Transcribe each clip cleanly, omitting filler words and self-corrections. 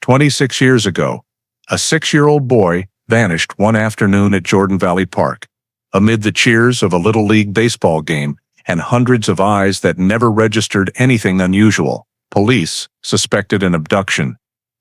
26 years ago, a 6-year-old boy vanished one afternoon at Jordan Valley Park. Amid the cheers of a Little League baseball game and hundreds of eyes that never registered anything unusual, police suspected an abduction,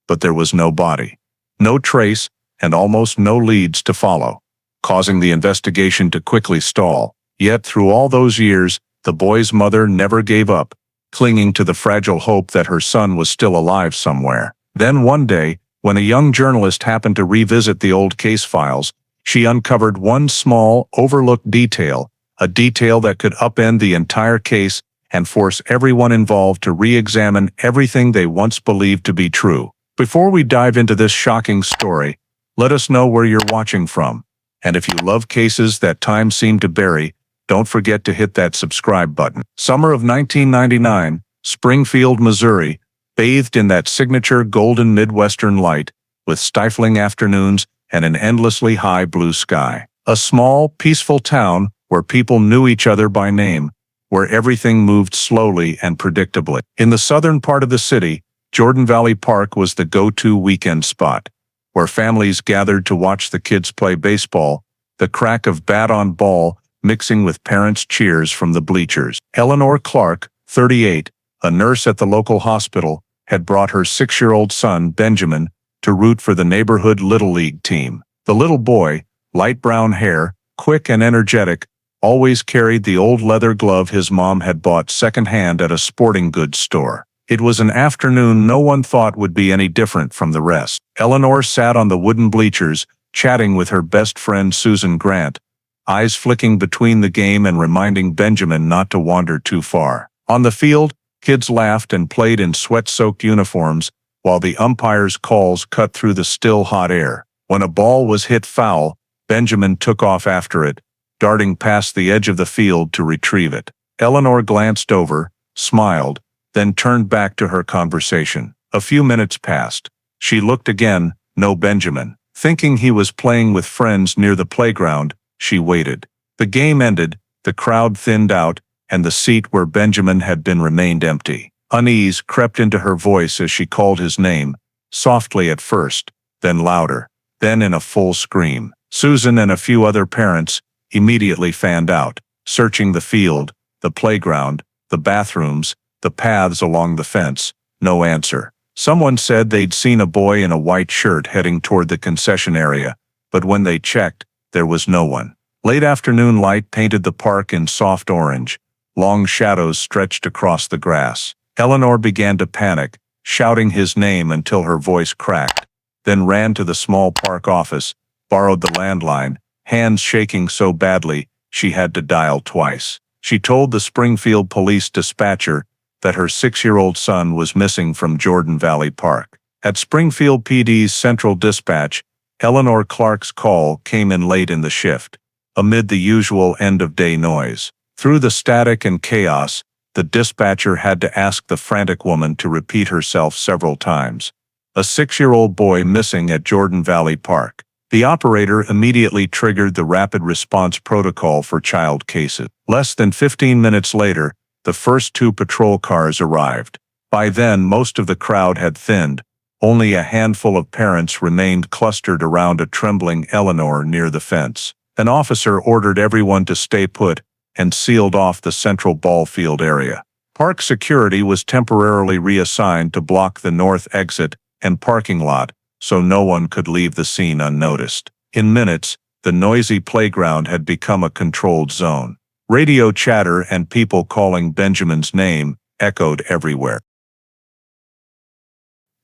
but there was no body, no trace, and almost no leads to follow, causing the investigation to quickly stall. Yet through all those years, the boy's mother never gave up, clinging to the fragile hope that her son was still alive somewhere. Then one day, when a young journalist happened to revisit the old case files, she uncovered one small, overlooked detail, a detail that could upend the entire case and force everyone involved to re-examine everything they once believed to be true. Before we dive into this shocking story, let us know where you're watching from. And if you love cases that time seemed to bury, don't forget to hit that subscribe button. Summer of 1999, Springfield, Missouri, bathed in that signature golden Midwestern light, with stifling afternoons and an endlessly high blue sky. A small, peaceful town where people knew each other by name, where everything moved slowly and predictably. In the southern part of the city, Jordan Valley Park was the go-to weekend spot, where families gathered to watch the kids play baseball, the crack of bat on ball mixing with parents' cheers from the bleachers. Eleanor Clark, 38, a nurse at the local hospital, had brought her 6-year-old son, Benjamin, to root for the neighborhood Little League team. The little boy, light brown hair, quick and energetic, always carried the old leather glove his mom had bought secondhand at a sporting goods store. It was an afternoon no one thought would be any different from the rest. Eleanor sat on the wooden bleachers, chatting with her best friend Susan Grant, eyes flicking between the game and reminding Benjamin not to wander too far. On the field, kids laughed and played in sweat-soaked uniforms, while the umpire's calls cut through the still hot air. When a ball was hit foul, Benjamin took off after it, darting past the edge of the field to retrieve it. Eleanor glanced over, smiled, then turned back to her conversation. A few minutes passed. She looked again, no Benjamin. Thinking he was playing with friends near the playground, she waited. The game ended, the crowd thinned out, and the seat where Benjamin had been remained empty. Unease crept into her voice as she called his name, softly at first, then louder, then in a full scream. Susan and a few other parents immediately fanned out, searching the field, the playground, the bathrooms, the paths along the fence. No answer. Someone said they'd seen a boy in a white shirt heading toward the concession area, but when they checked, there was no one. Late afternoon light painted the park in soft orange. Long shadows stretched across the grass. Eleanor began to panic, shouting his name until her voice cracked, then ran to the small park office, borrowed the landline, hands shaking so badly she had to dial twice. She told the Springfield police dispatcher that her 6-year-old son was missing from Jordan Valley Park. At Springfield PD's Central Dispatch, Eleanor Clark's call came in late in the shift, amid the usual end-of-day noise. Through the static and chaos, the dispatcher had to ask the frantic woman to repeat herself several times. A 6-year-old boy missing at Jordan Valley Park. The operator immediately triggered the rapid response protocol for child cases. Less than 15 minutes later, the first 2 patrol cars arrived. By then, most of the crowd had thinned. Only a handful of parents remained clustered around a trembling Eleanor near the fence. An officer ordered everyone to stay put and sealed off the central ball field area. Park security was temporarily reassigned to block the north exit and parking lot, so no one could leave the scene unnoticed. In minutes, the noisy playground had become a controlled zone. Radio chatter and people calling Benjamin's name echoed everywhere.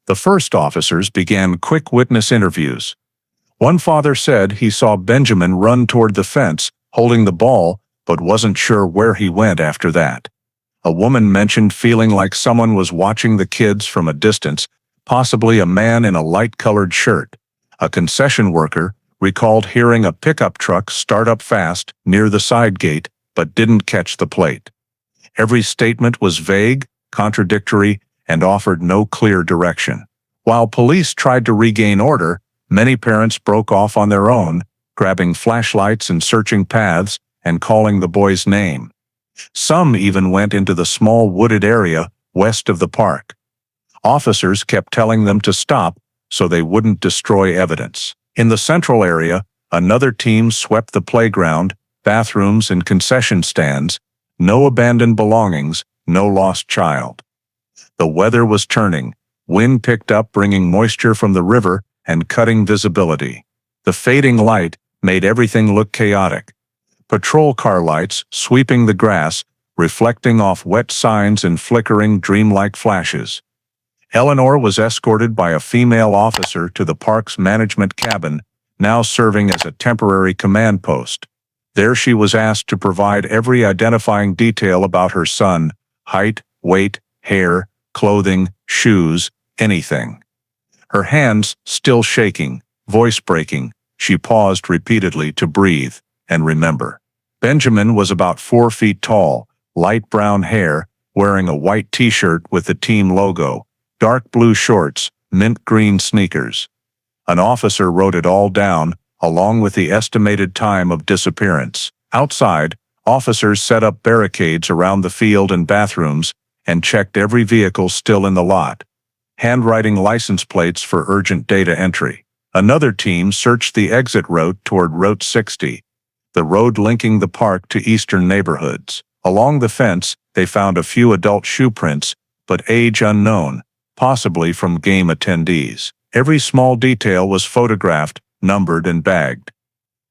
The first officers began quick witness interviews. One father said he saw Benjamin run toward the fence, holding the ball, but wasn't sure where he went after that. A woman mentioned feeling like someone was watching the kids from a distance, possibly a man in a light-colored shirt. A concession worker recalled hearing a pickup truck start up fast near the side gate, but didn't catch the plate. Every statement was vague, contradictory, and offered no clear direction. While police tried to regain order, many parents broke off on their own, grabbing flashlights and searching paths, and calling the boy's name. Some even went into the small wooded area west of the park. Officers kept telling them to stop, so they wouldn't destroy evidence. In the central area, another team swept the playground, bathrooms, and concession stands. No abandoned belongings, no lost child. The weather was turning. Wind picked up, bringing moisture from the river and cutting visibility. The fading light made everything look chaotic. Patrol car lights sweeping the grass, reflecting off wet signs and flickering dreamlike flashes. Eleanor was escorted by a female officer to the park's management cabin, now serving as a temporary command post. There she was asked to provide every identifying detail about her son: height, weight, hair, clothing, shoes, anything. Her hands still shaking, voice breaking, she paused repeatedly to breathe and remember. Benjamin was about 4 feet tall, light brown hair, wearing a white t-shirt with the team logo, dark blue shorts, mint green sneakers. An officer wrote it all down, along with the estimated time of disappearance. Outside, officers set up barricades around the field and bathrooms and checked every vehicle still in the lot, handwriting license plates for urgent data entry. Another team searched the exit route toward Route 60, the road linking the park to eastern neighborhoods. Along the fence, they found a few adult shoe prints, but age unknown, possibly from game attendees. Every small detail was photographed, numbered, and bagged.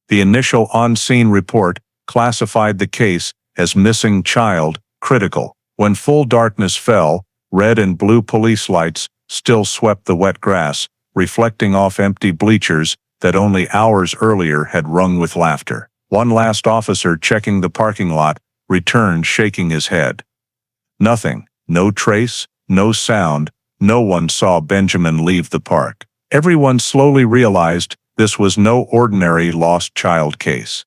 The initial on-scene report classified the case as missing child, critical. When full darkness fell, red and blue police lights still swept the wet grass, reflecting off empty bleachers that only hours earlier had rung with laughter. One last officer checking the parking lot returned, shaking his head. Nothing, no trace, no sound, no one saw Benjamin leave the park. Everyone slowly realized this was no ordinary lost child case.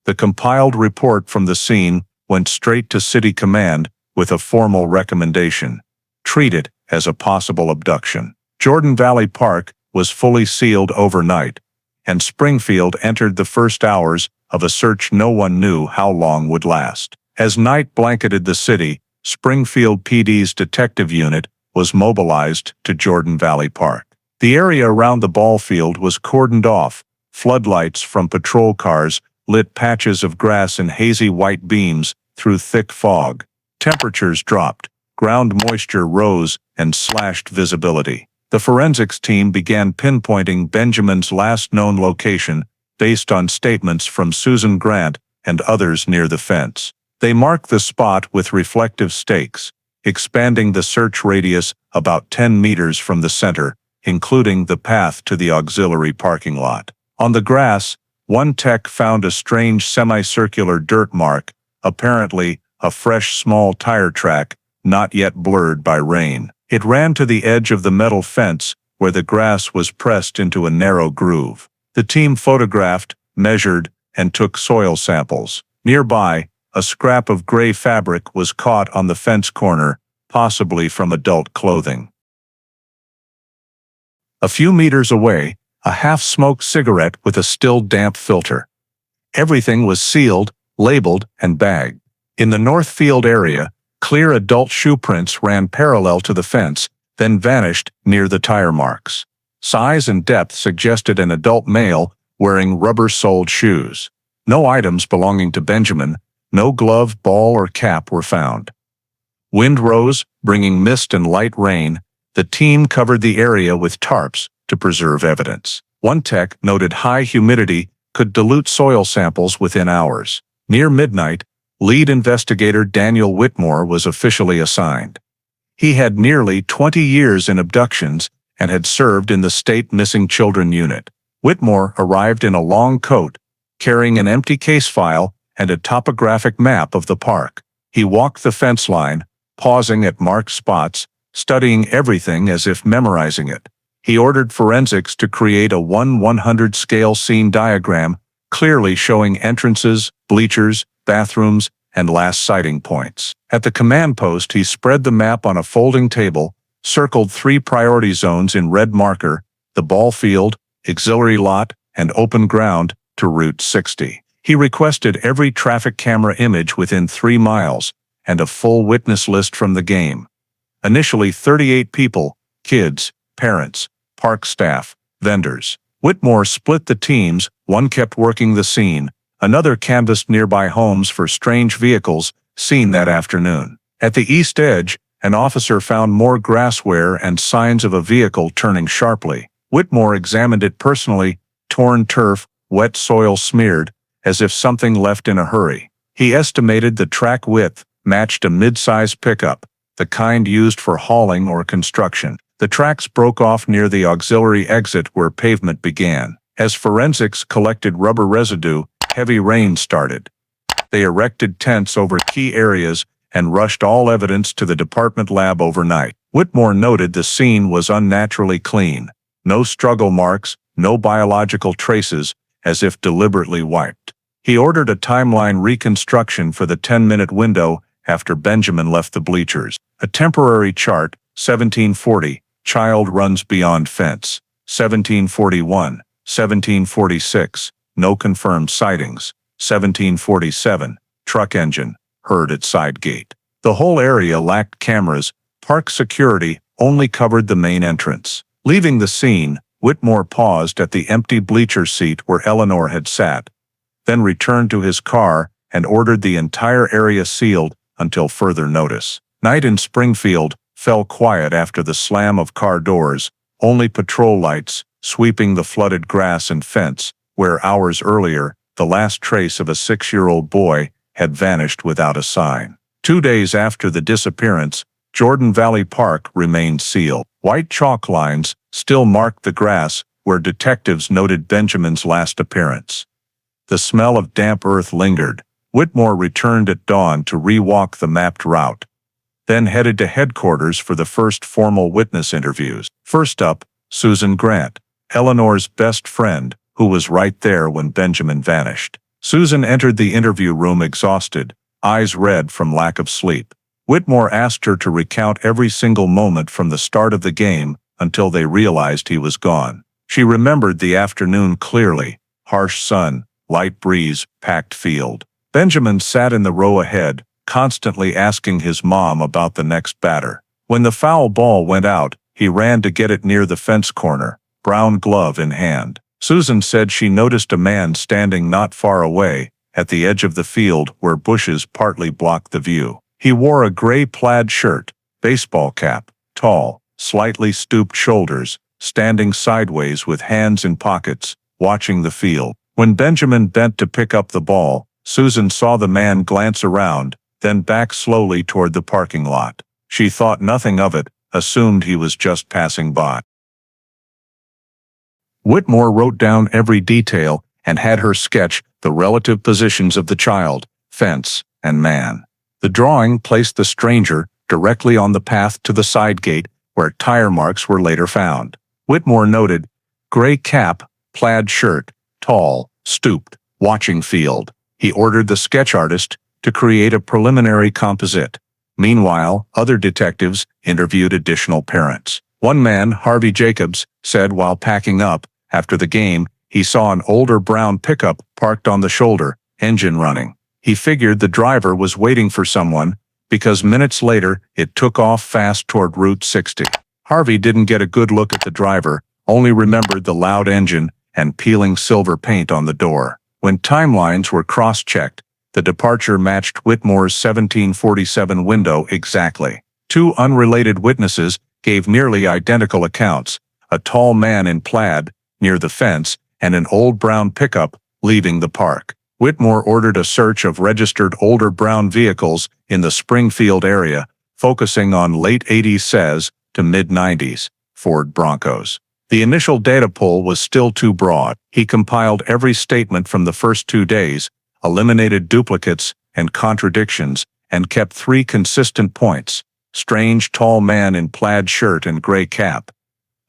The compiled report from the scene went straight to City Command with a formal recommendation: treat it as a possible abduction. Jordan Valley Park was fully sealed overnight, and Springfield entered the first hours of a search no one knew how long would last. As night blanketed the city, Springfield PD's detective unit was mobilized to Jordan Valley Park. The area around the ball field was cordoned off. Floodlights from patrol cars lit patches of grass in hazy white beams through thick fog. Temperatures dropped, ground moisture rose and slashed visibility. The forensics team began pinpointing Benjamin's last known location based on statements from Susan Grant and others near the fence. They marked the spot with reflective stakes, expanding the search radius about 10 meters from the center, including the path to the auxiliary parking lot. On the grass, one tech found a strange semicircular dirt mark, apparently a fresh small tire track, not yet blurred by rain. It ran to the edge of the metal fence, where the grass was pressed into a narrow groove. The team photographed, measured, and took soil samples. Nearby, a scrap of gray fabric was caught on the fence corner, possibly from adult clothing. A few meters away, a half-smoked cigarette with a still damp filter. Everything was sealed, labeled, and bagged. In the Northfield area, clear adult shoe prints ran parallel to the fence, then vanished near the tire marks. Size and depth suggested an adult male wearing rubber-soled shoes. No items belonging to Benjamin, no glove, ball, or cap were found. Wind rose, bringing mist and light rain. The team covered the area with tarps to preserve evidence. One tech noted high humidity could dilute soil samples within hours. Near midnight, lead investigator Daniel Whitmore was officially assigned. He had nearly 20 years in abductions and had served in the state missing children unit. Whitmore arrived in a long coat, carrying an empty case file and a topographic map of the park. He walked the fence line, pausing at marked spots, studying everything as if memorizing it. He ordered forensics to create a 1/100 scale scene diagram, clearly showing entrances, bleachers, bathrooms, and last sighting points. At the command post, he spread the map on a folding table, circled 3 priority zones in red marker: the ball field, auxiliary lot, and open ground to Route 60. He requested every traffic camera image within 3 miles and a full witness list from the game. Initially 38 people, kids, parents, park staff, vendors. Whitmore split the teams, one kept working the scene, another canvassed nearby homes for strange vehicles seen that afternoon. At the east edge, an officer found more grass wear and signs of a vehicle turning sharply. Whitmore examined it personally, torn turf, wet soil smeared, as if something left in a hurry. He estimated the track width matched a mid-size pickup, the kind used for hauling or construction. The tracks broke off near the auxiliary exit where pavement began. As forensics collected rubber residue, heavy rain started. They erected tents over key areas and rushed all evidence to the department lab overnight. Whitmore noted the scene was unnaturally clean. No struggle marks, no biological traces, as if deliberately wiped. He ordered a timeline reconstruction for the 10-minute window after Benjamin left the bleachers. A temporary chart, 1740, child runs beyond fence. 1741, 1746, no confirmed sightings. 1747, truck engine, heard at side gate. The whole area lacked cameras, park security only covered the main entrance. Leaving the scene, Whitmore paused at the empty bleacher seat where Eleanor had sat, then returned to his car and ordered the entire area sealed until further notice. Night in Springfield fell quiet after the slam of car doors, only patrol lights sweeping the flooded grass and fence, where hours earlier, the last trace of a 6-year-old boy had vanished without a sign. 2 days after the disappearance, Jordan Valley Park remained sealed. White chalk lines still marked the grass where detectives noted Benjamin's last appearance. The smell of damp earth lingered. Whitmore returned at dawn to re-walk the mapped route, then headed to headquarters for the first formal witness interviews. First up, Susan Grant, Eleanor's best friend, who was right there when Benjamin vanished. Susan entered the interview room exhausted, eyes red from lack of sleep. Whitmore asked her to recount every single moment from the start of the game until they realized he was gone. She remembered the afternoon clearly: harsh sun, light breeze, packed field. Benjamin sat in the row ahead, constantly asking his mom about the next batter. When the foul ball went out, he ran to get it near the fence corner, brown glove in hand. Susan said she noticed a man standing not far away, at the edge of the field where bushes partly blocked the view. He wore a gray plaid shirt, baseball cap, tall, slightly stooped shoulders, standing sideways with hands in pockets, watching the field. When Benjamin bent to pick up the ball, Susan saw the man glance around, then back slowly toward the parking lot. She thought nothing of it, assumed he was just passing by. Whitmore wrote down every detail and had her sketch the relative positions of the child, fence, and man. The drawing placed the stranger directly on the path to the side gate where tire marks were later found. Whitmore noted, gray cap, plaid shirt, tall, stooped, watching field. He ordered the sketch artist to create a preliminary composite. Meanwhile, other detectives interviewed additional parents. One man, Harvey Jacobs, said while packing up, after the game, he saw an older brown pickup parked on the shoulder, engine running. He figured the driver was waiting for someone, because minutes later, it took off fast toward Route 60. Harvey didn't get a good look at the driver, only remembered the loud engine and peeling silver paint on the door. When timelines were cross-checked, the departure matched Whitmore's 1747 window exactly. 2 unrelated witnesses gave nearly identical accounts: a tall man in plaid near the fence and an old brown pickup leaving the park. Whitmore ordered a search of registered older brown vehicles in the Springfield area, focusing on late 80s Sez to mid-90s Ford Broncos. The initial data pull was still too broad. He compiled every statement from the first 2 days, eliminated duplicates and contradictions, and kept 3 consistent points: strange tall man in plaid shirt and gray cap,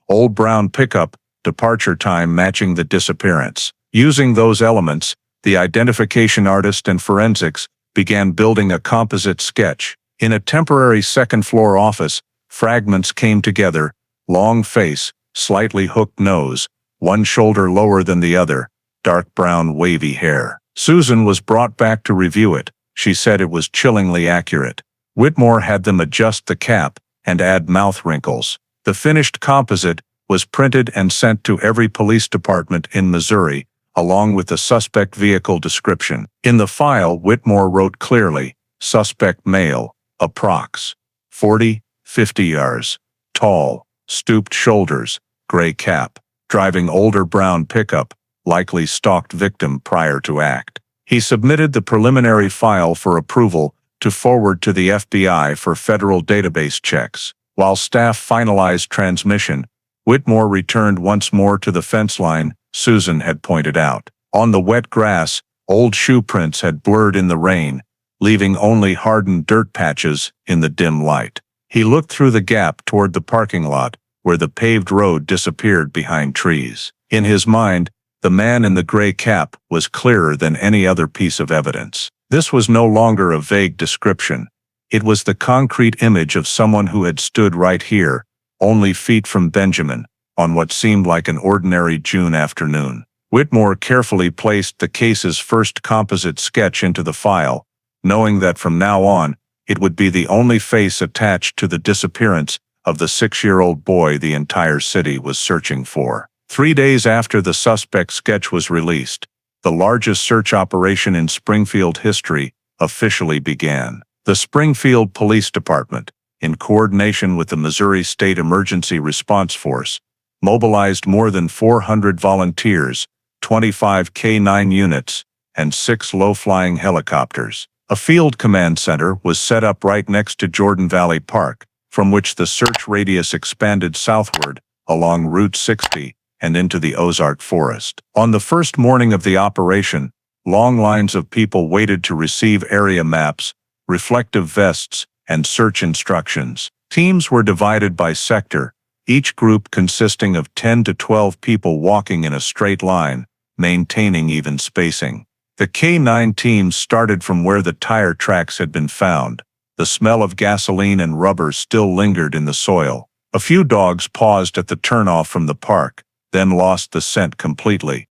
old brown pickup, departure time matching the disappearance. Using those elements, the identification artist and forensics began building a composite sketch. In a temporary second-floor office, fragments came together: long face, slightly hooked nose, one shoulder lower than the other, dark brown wavy hair. Susan was brought back to review it. She said it was chillingly accurate. Whitmore had them adjust the cap and add mouth wrinkles. The finished composite was printed and sent to every police department in Missouri, along with the suspect vehicle description. In the file, Whitmore wrote clearly, "Suspect male, approx. 40-50 yards, tall, stooped shoulders, gray cap, driving older brown pickup, likely stalked victim prior to act." He submitted the preliminary file for approval to forward to the FBI for federal database checks. While staff finalized transmission, Whitmore returned once more to the fence line Susan had pointed out. On the wet grass, old shoe prints had blurred in the rain, leaving only hardened dirt patches in the dim light. He looked through the gap toward the parking lot, where the paved road disappeared behind trees. In his mind, the man in the gray cap was clearer than any other piece of evidence. This was no longer a vague description. It was the concrete image of someone who had stood right here, only feet from Benjamin, on what seemed like an ordinary June afternoon. Whitmore carefully placed the case's first composite sketch into the file, knowing that from now on, it would be the only face attached to the disappearance of the 6-year-old boy the entire city was searching for. 3 days after the suspect sketch was released, the largest search operation in Springfield history officially began. The Springfield Police Department, in coordination with the Missouri State Emergency Response Force, mobilized more than 400 volunteers, 25 K-9 units, and 6 low-flying helicopters. A field command center was set up right next to Jordan Valley Park, from which the search radius expanded southward along Route 60 and into the Ozark Forest. On the first morning of the operation, long lines of people waited to receive area maps, reflective vests, and search instructions. Teams were divided by sector, each group consisting of 10 to 12 people walking in a straight line, maintaining even spacing. The K-9 teams started from where the tire tracks had been found. The smell of gasoline and rubber still lingered in the soil. A few dogs paused at the turnoff from the park, then lost the scent completely.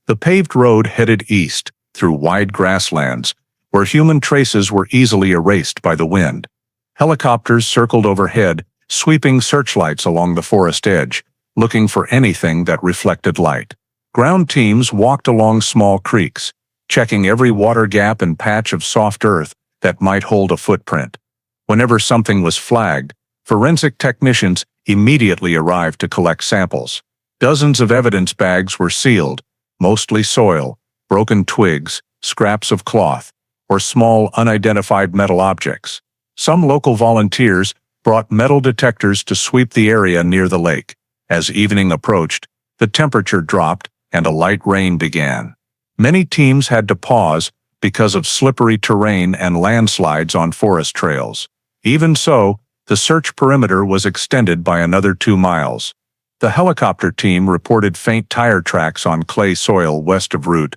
The paved road headed east, through wide grasslands, where human traces were easily erased by the wind. Helicopters circled overhead, sweeping searchlights along the forest edge, looking for anything that reflected light. Ground teams walked along small creeks, checking every water gap and patch of soft earth that might hold a footprint. Whenever something was flagged, forensic technicians immediately arrived to collect samples. Dozens of evidence bags were sealed, mostly soil, broken twigs, scraps of cloth, or small unidentified metal objects. Some local volunteers brought metal detectors to sweep the area near the lake. As evening approached, the temperature dropped and a light rain began. Many teams had to pause because of slippery terrain and landslides on forest trails. Even so, the search perimeter was extended by another 2 miles. The helicopter team reported faint tire tracks on clay soil west of Route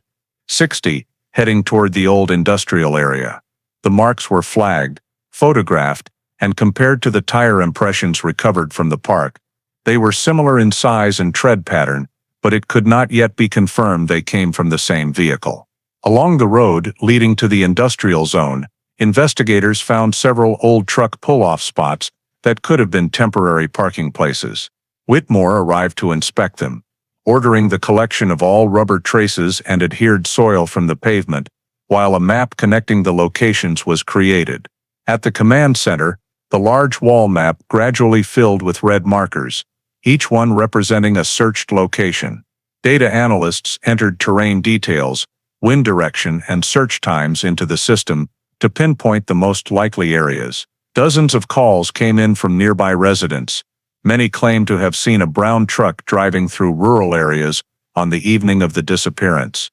60, heading toward the old industrial area. The marks were flagged, photographed, and compared to the tire impressions recovered from the park. They were similar in size and tread pattern, but it could not yet be confirmed they came from the same vehicle. Along the road leading to the industrial zone, investigators found several old truck pull-off spots that could have been temporary parking places. Whitmore arrived to inspect them, ordering the collection of all rubber traces and adhered soil from the pavement, while a map connecting the locations was created. At the command center, the large wall map gradually filled with red markers, each one representing a searched location. Data analysts entered terrain details, wind direction, and search times into the system to pinpoint the most likely areas. Dozens of calls came in from nearby residents. Many claimed to have seen a brown truck driving through rural areas on the evening of the disappearance.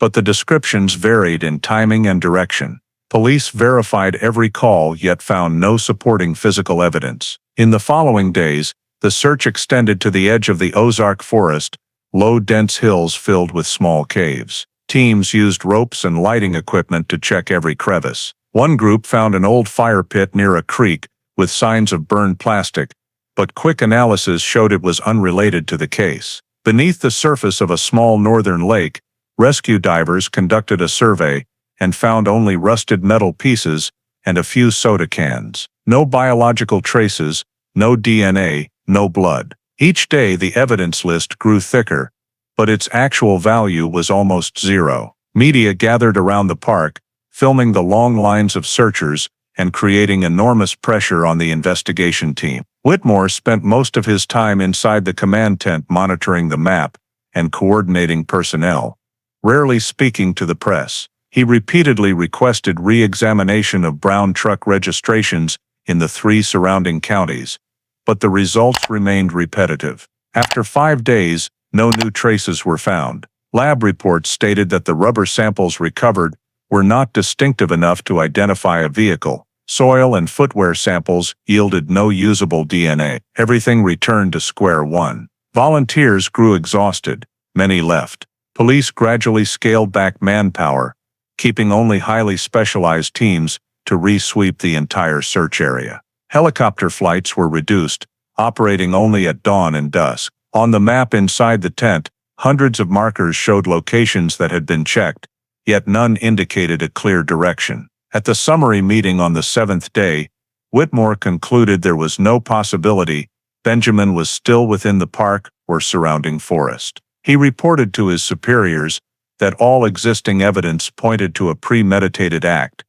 But the descriptions varied in timing and direction. Police verified every call yet found no supporting physical evidence. In the following days, the search extended to the edge of the Ozark Forest, low dense hills filled with small caves. Teams used ropes and lighting equipment to check every crevice. One group found an old fire pit near a creek with signs of burned plastic, but quick analysis showed it was unrelated to the case. Beneath the surface of a small northern lake, rescue divers conducted a survey and found only rusted metal pieces and a few soda cans. No biological traces, no DNA, no blood. Each day the evidence list grew thicker, but its actual value was almost zero. Media gathered around the park, filming the long lines of searchers and creating enormous pressure on the investigation team. Whitmore spent most of his time inside the command tent monitoring the map and coordinating personnel, rarely speaking to the press. He repeatedly requested re-examination of brown truck registrations in the 3 surrounding counties, but the results remained repetitive. After 5 days, no new traces were found. Lab reports stated that the rubber samples recovered were not distinctive enough to identify a vehicle. Soil and footwear samples yielded no usable DNA. Everything returned to square one. Volunteers grew exhausted. Many left. Police gradually scaled back manpower, keeping only highly specialized teams to re-sweep the entire search area. Helicopter flights were reduced, operating only at dawn and dusk. On the map inside the tent, hundreds of markers showed locations that had been checked, yet none indicated a clear direction. At the summary meeting on the 7th day, Whitmore concluded there was no possibility Benjamin was still within the park or surrounding forest. He reported to his superiors that all existing evidence pointed to a premeditated act.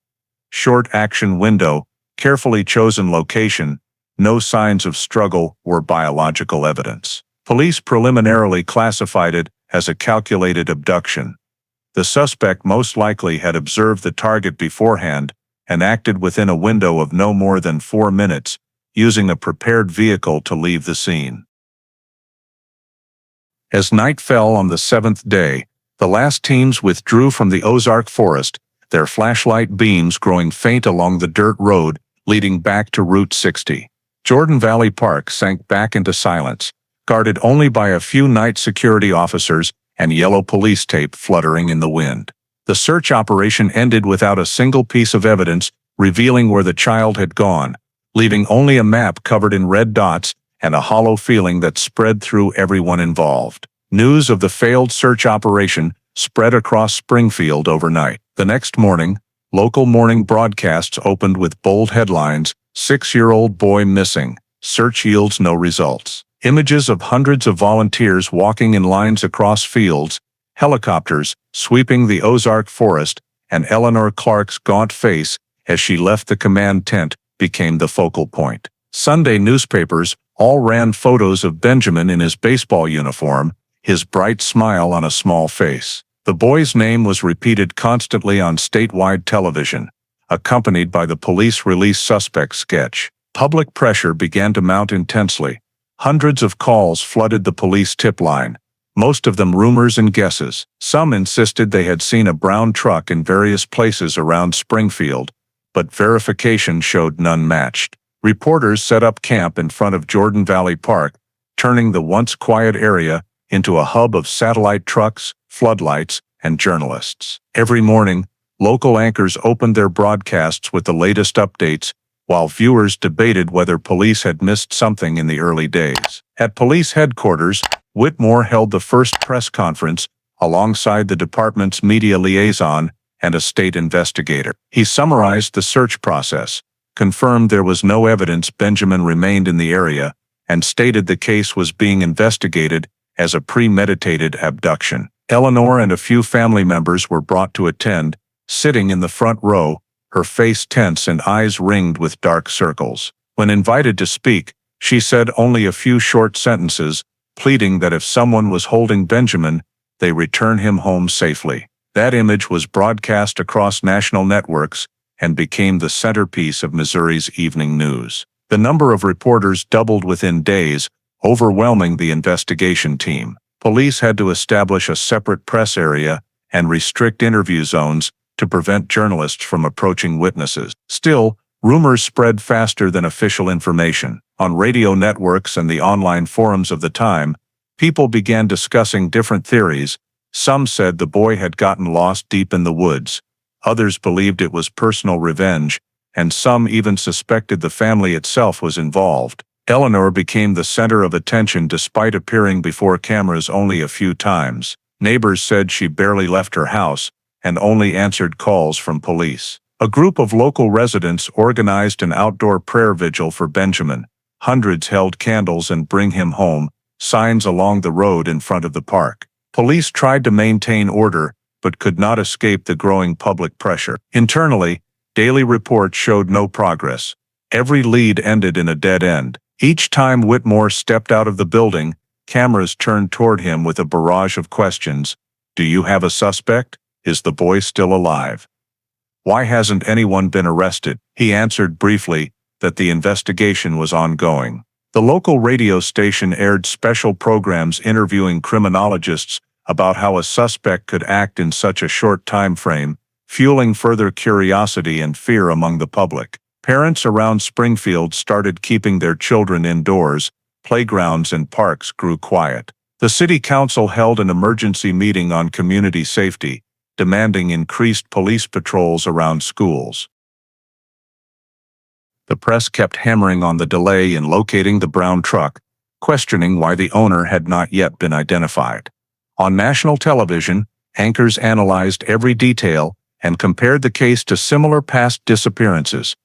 Short action window, carefully chosen location, no signs of struggle or biological evidence. Police preliminarily classified it as a calculated abduction. The suspect most likely had observed the target beforehand and acted within a window of no more than 4 minutes, using a prepared vehicle to leave the scene. As night fell on the 7th day, the last teams withdrew from the Ozark forest, their flashlight beams growing faint along the dirt road leading back to Route 60. Jordan Valley Park sank back into silence, guarded only by a few night security officers and yellow police tape fluttering in the wind. The search operation ended without a single piece of evidence revealing where the child had gone, leaving only a map covered in red dots and a hollow feeling that spread through everyone involved. News of the failed search operation spread across Springfield overnight. The next morning, local morning broadcasts opened with bold headlines, "6-year-old boy missing, search yields no results." Images of hundreds of volunteers walking in lines across fields, helicopters sweeping the Ozark forest, and Eleanor Clark's gaunt face as she left the command tent became the focal point. Sunday newspapers all ran photos of Benjamin in his baseball uniform, his bright smile on a small face. The boy's name was repeated constantly on statewide television, accompanied by the police release suspect sketch. Public pressure began to mount intensely. Hundreds of calls flooded the police tip line, most of them rumors and guesses. Some insisted they had seen a brown truck in various places around Springfield, but verification showed none matched. Reporters set up camp in front of Jordan Valley Park, turning the once quiet area into a hub of satellite trucks, floodlights, and journalists. Every morning, local anchors opened their broadcasts with the latest updates, while viewers debated whether police had missed something in the early days. At police headquarters, Whitmore held the first press conference alongside the department's media liaison and a state investigator. He summarized the search process, confirmed there was no evidence Benjamin remained in the area, and stated the case was being investigated as a premeditated abduction. Eleanor and a few family members were brought to attend, sitting in the front row, her face tense and eyes ringed with dark circles. When invited to speak, she said only a few short sentences, pleading that if someone was holding Benjamin, they return him home safely. That image was broadcast across national networks and became the centerpiece of Missouri's evening news. The number of reporters doubled within days, overwhelming the investigation team. Police had to establish a separate press area and restrict interview zones to prevent journalists from approaching witnesses. Still, rumors spread faster than official information. On radio networks and the online forums of the time, people began discussing different theories. Some said the boy had gotten lost deep in the woods. Others believed it was personal revenge, and some even suspected the family itself was involved. Eleanor became the center of attention despite appearing before cameras only a few times. Neighbors said she barely left her house and only answered calls from police. A group of local residents organized an outdoor prayer vigil for Benjamin, Hundreds held candles and "Bring him home" signs along the road in front of the park. Police tried to maintain order, but could not escape the growing public pressure. Internally, daily reports showed no progress. Every lead ended in a dead end. Each time Whitmore stepped out of the building, cameras turned toward him with a barrage of questions. Do you have a suspect? Is the boy still alive? Why hasn't anyone been arrested? He answered briefly that the investigation was ongoing. The local radio station aired special programs interviewing criminologists about how a suspect could act in such a short time frame, fueling further curiosity and fear among the public. Parents around Springfield started keeping their children indoors. Playgrounds and parks grew quiet. The city council held an emergency meeting on community safety, demanding increased police patrols around schools. The press kept hammering on the delay in locating the brown truck, questioning why the owner had not yet been identified. On national television, anchors analyzed every detail and compared the case to similar past disappearances.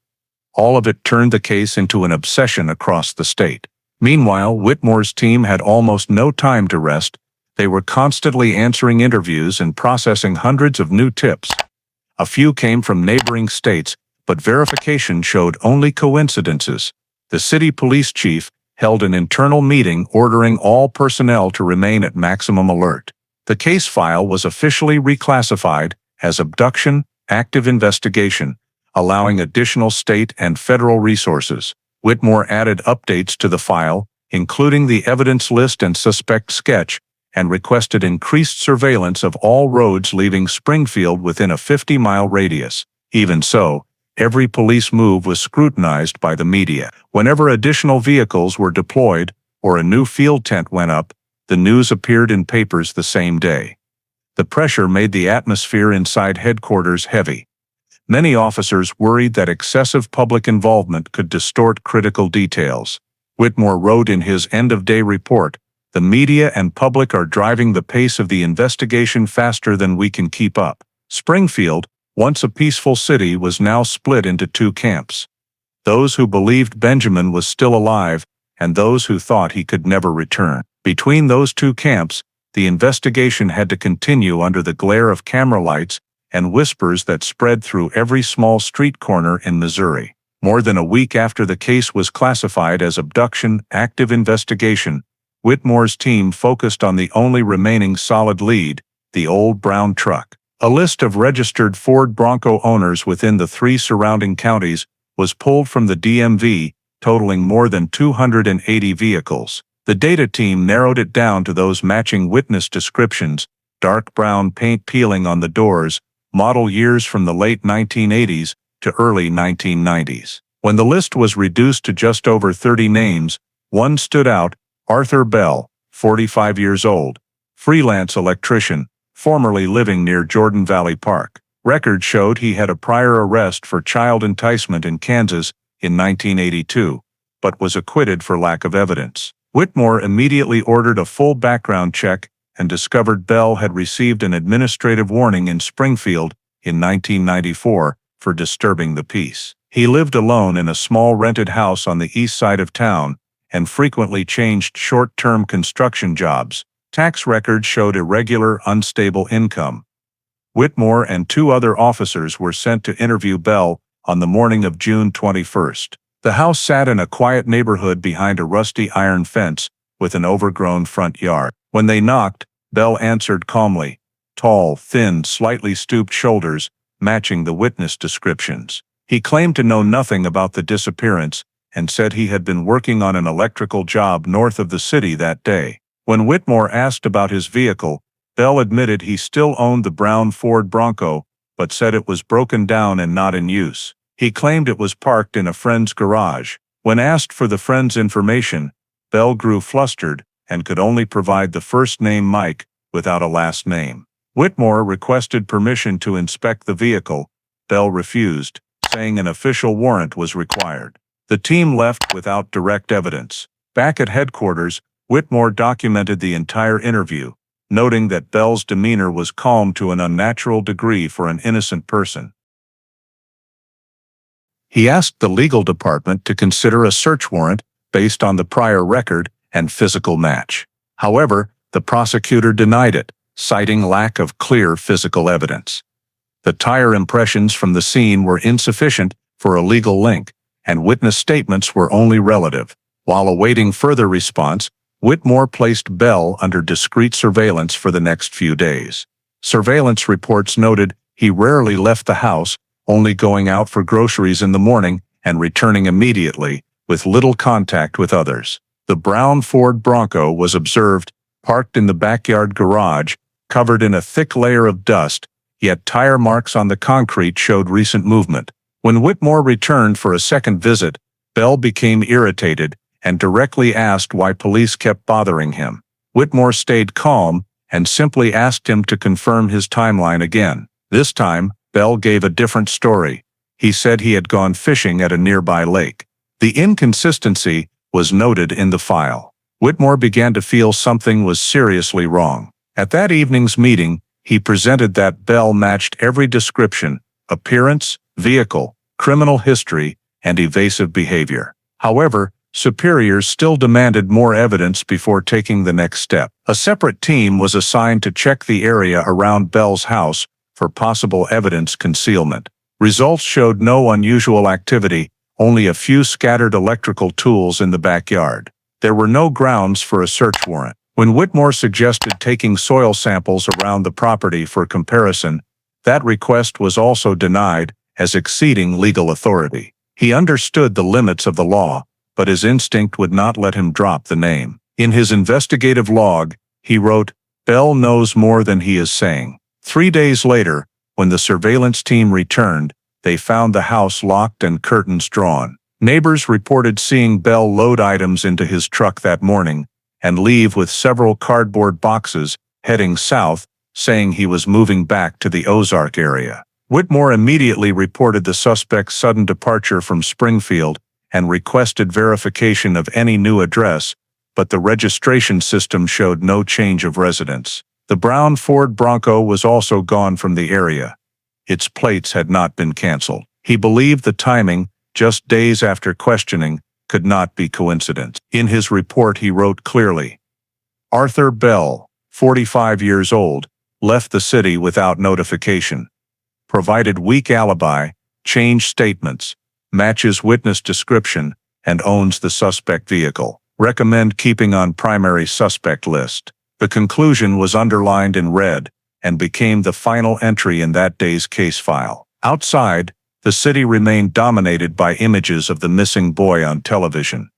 All of it turned the case into an obsession across the state. Meanwhile, Whitmore's team had almost no time to rest. They were constantly answering interviews and processing hundreds of new tips. A few came from neighboring states, but verification showed only coincidences. The city police chief held an internal meeting ordering all personnel to remain at maximum alert. The case file was officially reclassified as abduction, active investigation, allowing additional state and federal resources. Whitmore added updates to the file, including the evidence list and suspect sketch, and requested increased surveillance of all roads leaving Springfield within a 50-mile radius. Even so, every police move was scrutinized by the media. Whenever additional vehicles were deployed or a new field tent went up, the news appeared in papers the same day. The pressure made the atmosphere inside headquarters heavy. Many officers worried that excessive public involvement could distort critical details. Whitmore wrote in his end-of-day report, "The media and public are driving the pace of the investigation faster than we can keep up." Springfield, once a peaceful city, was now split into two camps. Those who believed Benjamin was still alive, and those who thought he could never return. Between those two camps, the investigation had to continue under the glare of camera lights and whispers that spread through every small street corner in Missouri. More than a week after the case was classified as abduction, active investigation, Whitmore's team focused on the only remaining solid lead, the old brown truck. A list of registered Ford Bronco owners within the 3 surrounding counties was pulled from the DMV, totaling more than 280 vehicles. The data team narrowed it down to those matching witness descriptions: dark brown paint peeling on the doors, model years from the late 1980s to early 1990s. When the list was reduced to just over 30 names, one stood out: Arthur Bell, 45 years old, freelance electrician, formerly living near Jordan Valley Park. Records showed he had a prior arrest for child enticement in Kansas in 1982, but was acquitted for lack of evidence. Whitmore immediately ordered a full background check and discovered Bell had received an administrative warning in Springfield in 1994 for disturbing the peace. He lived alone in a small rented house on the east side of town and frequently changed short-term construction jobs. Tax records showed irregular, unstable income. Whitmore and 2 other officers were sent to interview Bell on the morning of June 21st. The house sat in a quiet neighborhood behind a rusty iron fence with an overgrown front yard. When they knocked, Bell answered calmly, tall, thin, slightly stooped shoulders, matching the witness descriptions. He claimed to know nothing about the disappearance and said he had been working on an electrical job north of the city that day. When Whitmore asked about his vehicle, Bell admitted he still owned the brown Ford Bronco, but said it was broken down and not in use. He claimed it was parked in a friend's garage. When asked for the friend's information, Bell grew flustered and could only provide the first name Mike without a last name. Whitmore requested permission to inspect the vehicle. Bell refused, saying an official warrant was required. The team left without direct evidence. Back at headquarters, Whitmore documented the entire interview, noting that Bell's demeanor was calm to an unnatural degree for an innocent person. He asked the legal department to consider a search warrant, based on the prior record and physical match. However, the prosecutor denied it, citing lack of clear physical evidence. The tire impressions from the scene were insufficient for a legal link, and witness statements were only relative. While awaiting further response, Whitmore placed Bell under discreet surveillance for the next few days. Surveillance reports noted he rarely left the house, only going out for groceries in the morning and returning immediately, with little contact with others. The brown Ford Bronco was observed, parked in the backyard garage, covered in a thick layer of dust, yet tire marks on the concrete showed recent movement. When Whitmore returned for a second visit, Bell became irritated and directly asked why police kept bothering him. Whitmore stayed calm and simply asked him to confirm his timeline again. This time, Bell gave a different story. He said he had gone fishing at a nearby lake. The inconsistency was noted in the file. Whitmore began to feel something was seriously wrong. At that evening's meeting, he presented that Bell matched every description: appearance, vehicle, criminal history, and evasive behavior. However, superiors still demanded more evidence before taking the next step. A separate team was assigned to check the area around Bell's house for possible evidence concealment. Results showed no unusual activity, only a few scattered electrical tools in the backyard. There were no grounds for a search warrant. When Whitmore suggested taking soil samples around the property for comparison, that request was also denied as exceeding legal authority. He understood the limits of the law, but his instinct would not let him drop the name. In his investigative log, he wrote, "Bell knows more than he is saying." 3 days later, when the surveillance team returned, they found the house locked and curtains drawn. Neighbors reported seeing Bell load items into his truck that morning and leave with several cardboard boxes, heading south, saying he was moving back to the Ozark area. Whitmore immediately reported the suspect's sudden departure from Springfield and requested verification of any new address, but the registration system showed no change of residence. The brown Ford Bronco was also gone from the area. Its plates had not been canceled. He believed the timing, just days after questioning, could not be coincidence. In his report he wrote clearly, "Arthur Bell, 45 years old, left the city without notification. Provided weak alibi, changed statements, matches witness description, and owns the suspect vehicle. Recommend keeping on primary suspect list." The conclusion was underlined in red and became the final entry in that day's case file. Outside, the city remained dominated by images of the missing boy on television.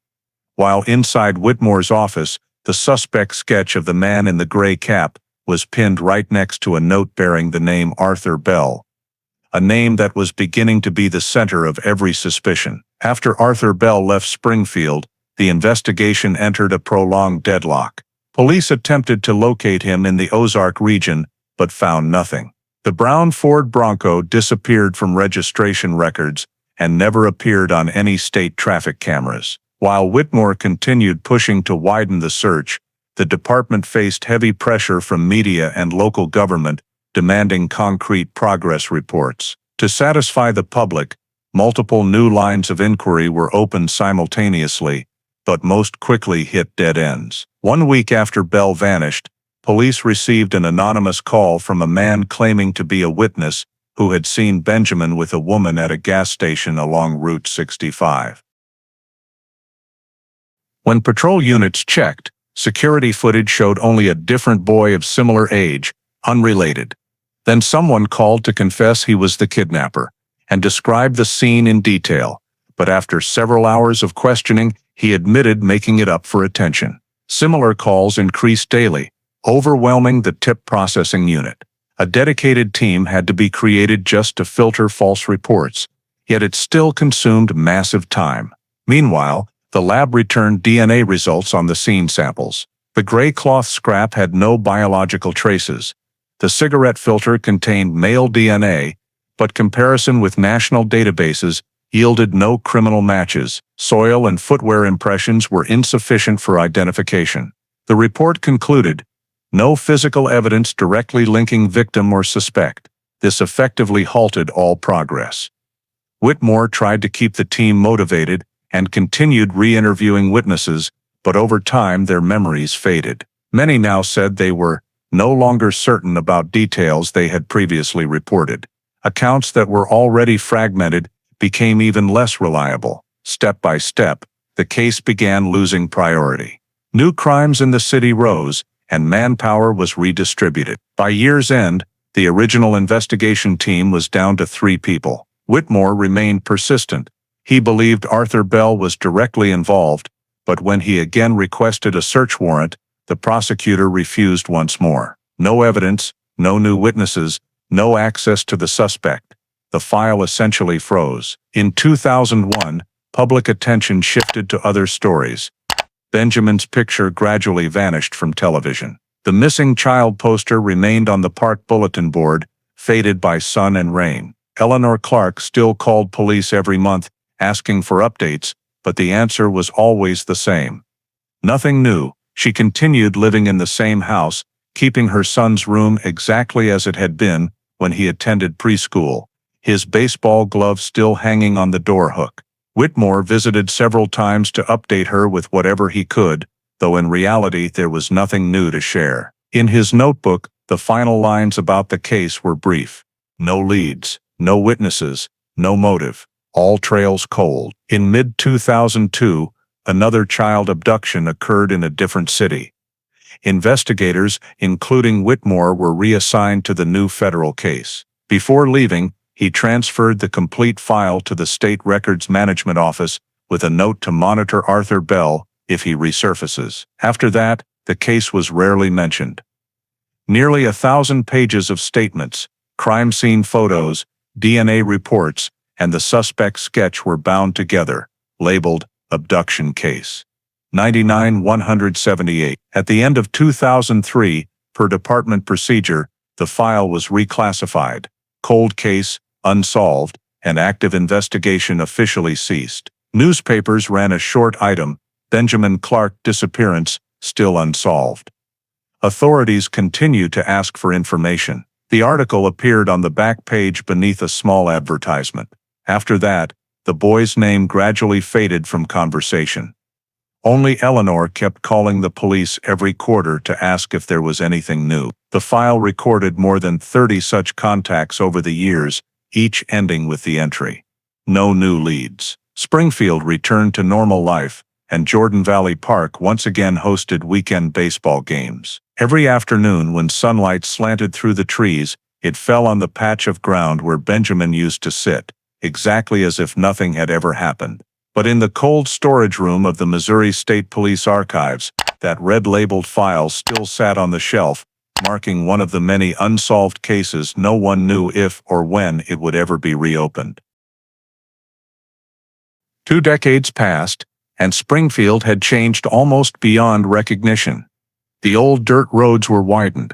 While inside Whitmore's office, the suspect's sketch of the man in the gray cap was pinned right next to a note bearing the name Arthur Bell, a name that was beginning to be the center of every suspicion. After Arthur Bell left Springfield, the investigation entered a prolonged deadlock. Police attempted to locate him in the Ozark region, but found nothing. The brown Ford Bronco disappeared from registration records and never appeared on any state traffic cameras. While Whitmore continued pushing to widen the search, the department faced heavy pressure from media and local government, demanding concrete progress reports. To satisfy the public, multiple new lines of inquiry were opened simultaneously, but most quickly hit dead ends. 1 week after Bell vanished, police received an anonymous call from a man claiming to be a witness who had seen Benjamin with a woman at a gas station along Route 65. When patrol units checked, security footage showed only a different boy of similar age, unrelated. Then someone called to confess he was the kidnapper and described the scene in detail, but after several hours of questioning, he admitted making it up for attention. Similar calls increased daily, overwhelming the tip processing unit. A dedicated team had to be created just to filter false reports, yet it still consumed massive time. Meanwhile, the lab returned DNA results on the scene samples. The gray cloth scrap had no biological traces. The cigarette filter contained male DNA, but comparison with national databases yielded no criminal matches. Soil and footwear impressions were insufficient for identification. The report concluded, no physical evidence directly linking victim or suspect. This effectively halted all progress. Whitmore tried to keep the team motivated and continued re-interviewing witnesses, but over time their memories faded. Many now said they were no longer certain about details they had previously reported. Accounts that were already fragmented became even less reliable. Step by step, the case began losing priority. New crimes in the city rose, and manpower was redistributed. By year's end, the original investigation team was down to 3 people. Whitmore remained persistent. He believed Arthur Bell was directly involved, but when he again requested a search warrant, the prosecutor refused once more. No evidence, no new witnesses, no access to the suspect. The file essentially froze. In 2001, public attention shifted to other stories. Benjamin's picture gradually vanished from television. The missing child poster remained on the park bulletin board, faded by sun and rain. Eleanor Clark still called police every month, asking for updates, but the answer was always the same. Nothing new. She continued living in the same house, keeping her son's room exactly as it had been when he attended preschool, his baseball glove still hanging on the door hook. Whitmore visited several times to update her with whatever he could, though in reality there was nothing new to share. In his notebook, the final lines about the case were brief. No leads, no witnesses, no motive, all trails cold. In mid-2002, another child abduction occurred in a different city. Investigators, including Whitmore, were reassigned to the new federal case. Before leaving, he transferred the complete file to the State Records Management Office with a note to monitor Arthur Bell if he resurfaces. After that, the case was rarely mentioned. Nearly 1,000 pages of statements, crime scene photos, DNA reports, and the suspect's sketch were bound together, labeled Abduction Case 99-178. At the end of 2003, per department procedure, the file was reclassified. Cold case, unsolved, and active investigation officially ceased. Newspapers ran a short item, Benjamin Clark disappearance, still unsolved. Authorities continued to ask for information. The article appeared on the back page beneath a small advertisement. After that, the boy's name gradually faded from conversation. Only Eleanor kept calling the police every quarter to ask if there was anything new. The file recorded more than 30 such contacts over the years, each ending with the entry, "No new leads." Springfield returned to normal life, and Jordan Valley Park once again hosted weekend baseball games. Every afternoon when sunlight slanted through the trees, it fell on the patch of ground where Benjamin used to sit, exactly as if nothing had ever happened. But in the cold storage room of the Missouri State Police Archives, that red-labeled file still sat on the shelf, marking one of the many unsolved cases no one knew if or when it would ever be reopened. 2 decades passed, and Springfield had changed almost beyond recognition. The old dirt roads were widened.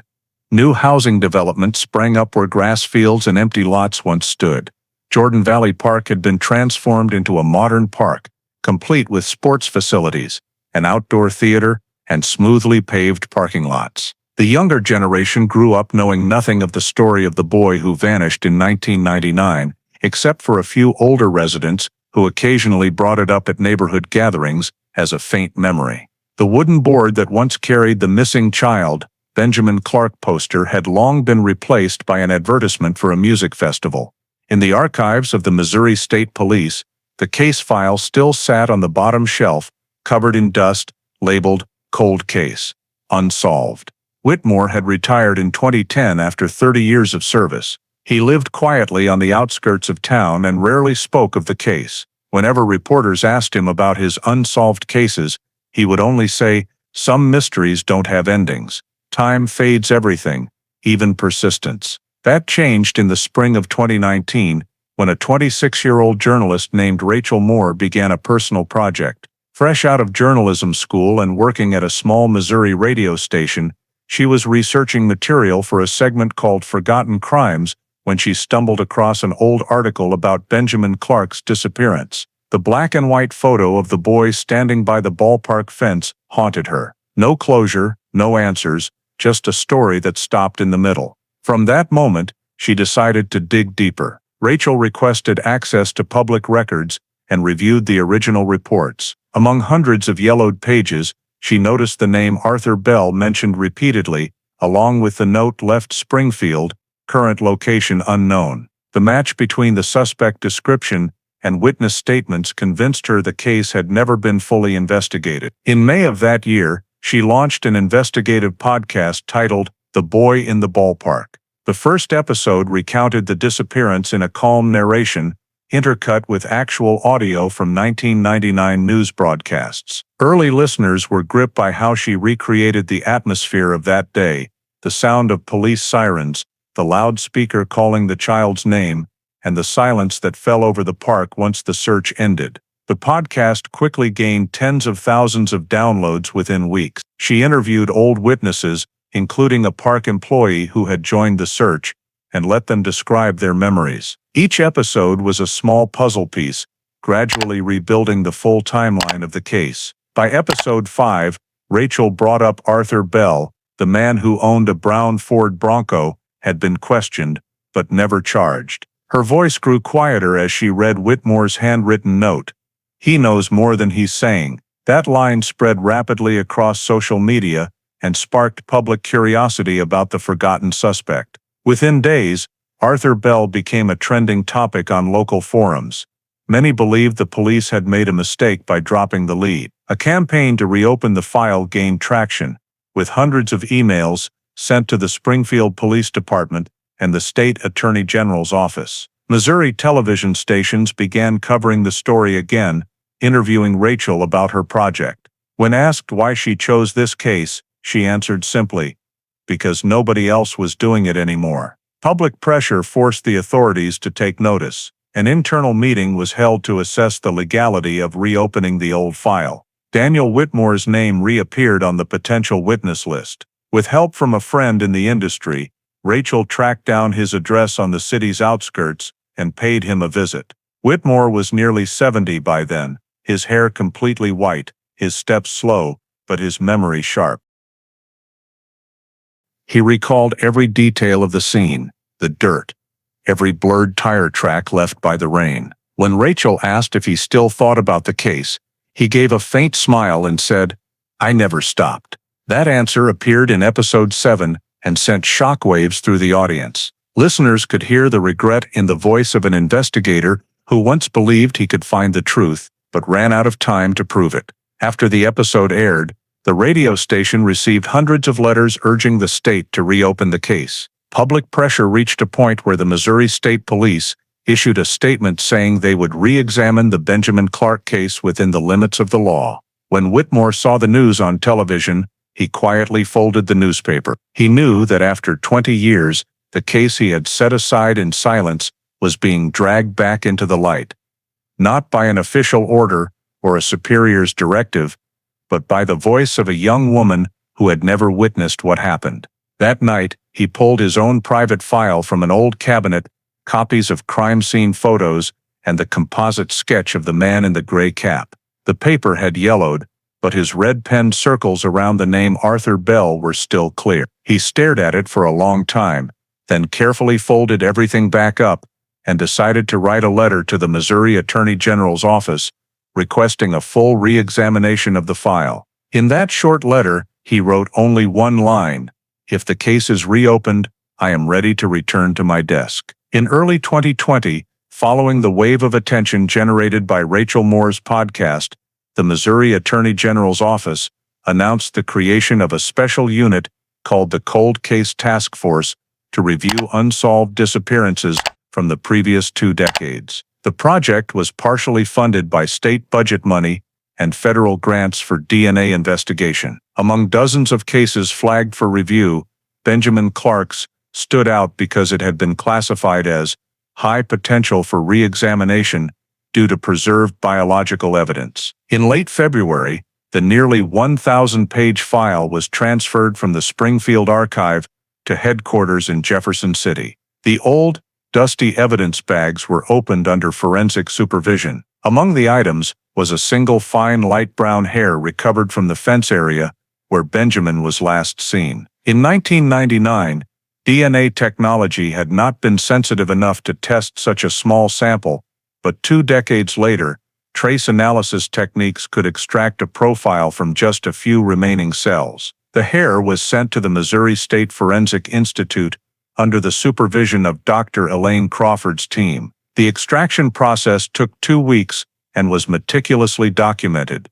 New housing developments sprang up where grass fields and empty lots once stood. Jordan Valley Park had been transformed into a modern park, complete with sports facilities, an outdoor theater, and smoothly paved parking lots. The younger generation grew up knowing nothing of the story of the boy who vanished in 1999, except for a few older residents who occasionally brought it up at neighborhood gatherings as a faint memory. The wooden board that once carried the missing child, Benjamin Clark poster had long been replaced by an advertisement for a music festival. In the archives of the Missouri State Police, the case file still sat on the bottom shelf, covered in dust, labeled Cold Case, Unsolved. Whitmore had retired in 2010 after 30 years of service. He lived quietly on the outskirts of town and rarely spoke of the case. Whenever reporters asked him about his unsolved cases, he would only say, "Some mysteries don't have endings. Time fades everything, even persistence." That changed in the spring of 2019, when a 26-year-old journalist named Rachel Moore began a personal project. Fresh out of journalism school and working at a small Missouri radio station, she was researching material for a segment called Forgotten Crimes when she stumbled across an old article about Benjamin Clark's disappearance. The black and white photo of the boy standing by the ballpark fence haunted her. No closure, no answers, just a story that stopped in the middle. From that moment, she decided to dig deeper. Rachel requested access to public records, and reviewed the original reports. Among hundreds of yellowed pages, she noticed the name Arthur Bell mentioned repeatedly, along with the note left Springfield, current location unknown. The match between the suspect description and witness statements convinced her the case had never been fully investigated. In May of that year, she launched an investigative podcast titled The Boy in the Ballpark. The first episode recounted the disappearance in a calm narration, intercut with actual audio from 1999 news broadcasts. Early listeners were gripped by how she recreated the atmosphere of that day, the sound of police sirens, the loudspeaker calling the child's name, and the silence that fell over the park once the search ended. The podcast quickly gained tens of thousands of downloads within weeks. She interviewed old witnesses, including a park employee who had joined the search, and let them describe their memories. Each episode was a small puzzle piece, gradually rebuilding the full timeline of the case. By episode 5, Rachel brought up Arthur Bell, the man who owned a brown Ford Bronco, had been questioned, but never charged. Her voice grew quieter as she read Whitmore's handwritten note. "He knows more than he's saying." That line spread rapidly across social media and sparked public curiosity about the forgotten suspect. Within days, Arthur Bell became a trending topic on local forums. Many believed the police had made a mistake by dropping the lead. A campaign to reopen the file gained traction, with hundreds of emails sent to the Springfield Police Department and the State Attorney General's office. Missouri television stations began covering the story again, interviewing Rachel about her project. When asked why she chose this case, she answered simply, "Because nobody else was doing it anymore." Public pressure forced the authorities to take notice. An internal meeting was held to assess the legality of reopening the old file. Daniel Whitmore's name reappeared on the potential witness list. With help from a friend in the industry, Rachel tracked down his address on the city's outskirts and paid him a visit. Whitmore was nearly 70 by then, his hair completely white, his steps slow, but his memory sharp. He recalled every detail of the scene, the dirt, every blurred tire track left by the rain. When Rachel asked if he still thought about the case, he gave a faint smile and said, "I never stopped." That answer appeared in episode 7 and sent shockwaves through the audience. Listeners could hear the regret in the voice of an investigator who once believed he could find the truth, but ran out of time to prove it. After the episode aired, the radio station received hundreds of letters urging the state to reopen the case. Public pressure reached a point where the Missouri State Police issued a statement saying they would re-examine the Benjamin Clark case within the limits of the law. When Whitmore saw the news on television, he quietly folded the newspaper. He knew that after 20 years, the case he had set aside in silence was being dragged back into the light. Not by an official order or a superior's directive, but by the voice of a young woman who had never witnessed what happened. That night, he pulled his own private file from an old cabinet, copies of crime scene photos, and the composite sketch of the man in the gray cap. The paper had yellowed, but his red-penned circles around the name Arthur Bell were still clear. He stared at it for a long time, then carefully folded everything back up and decided to write a letter to the Missouri Attorney General's office, requesting a full re-examination of the file. In that short letter, he wrote only one line: "If the case is reopened, I am ready to return to my desk." In early 2020, following the wave of attention generated by Rachel Moore's podcast, the Missouri Attorney General's office announced the creation of a special unit called the Cold Case Task Force to review unsolved disappearances from the previous 2 decades. The project was partially funded by state budget money and federal grants for DNA investigation. Among dozens of cases flagged for review, Benjamin Clark's stood out because it had been classified as high potential for re-examination due to preserved biological evidence. In late February, the nearly 1,000-page file was transferred from the Springfield Archive to headquarters in Jefferson City. The old, dusty evidence bags were opened under forensic supervision. Among the items was a single fine light brown hair recovered from the fence area where Benjamin was last seen. In 1999, DNA technology had not been sensitive enough to test such a small sample, but 2 decades later, trace analysis techniques could extract a profile from just a few remaining cells. The hair was sent to the Missouri State Forensic Institute under the supervision of Dr. Elaine Crawford's team. The extraction process took 2 weeks and was meticulously documented.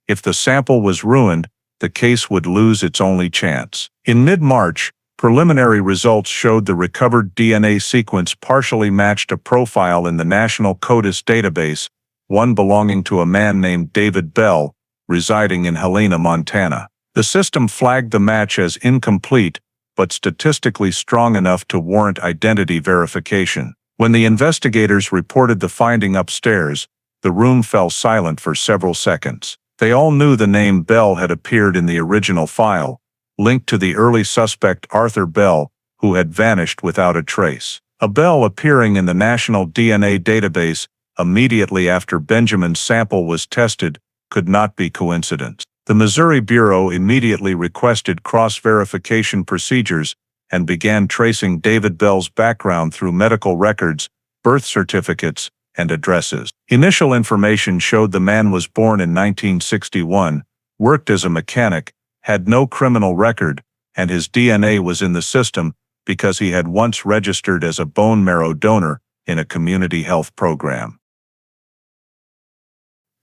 If the sample was ruined, the case would lose its only chance. In mid-March, preliminary results showed the recovered DNA sequence partially matched a profile in the National CODIS database, one belonging to a man named David Bell, residing in Helena, Montana. The system flagged the match as incomplete, but statistically strong enough to warrant identity verification. When the investigators reported the finding upstairs, the room fell silent for several seconds. They all knew the name Bell had appeared in the original file, linked to the early suspect Arthur Bell, who had vanished without a trace. A Bell appearing in the National DNA database immediately after Benjamin's sample was tested could not be coincidence. The Missouri Bureau immediately requested cross-verification procedures and began tracing David Bell's background through medical records, birth certificates, and addresses. Initial information showed the man was born in 1961, worked as a mechanic, had no criminal record, and his DNA was in the system because he had once registered as a bone marrow donor in a community health program.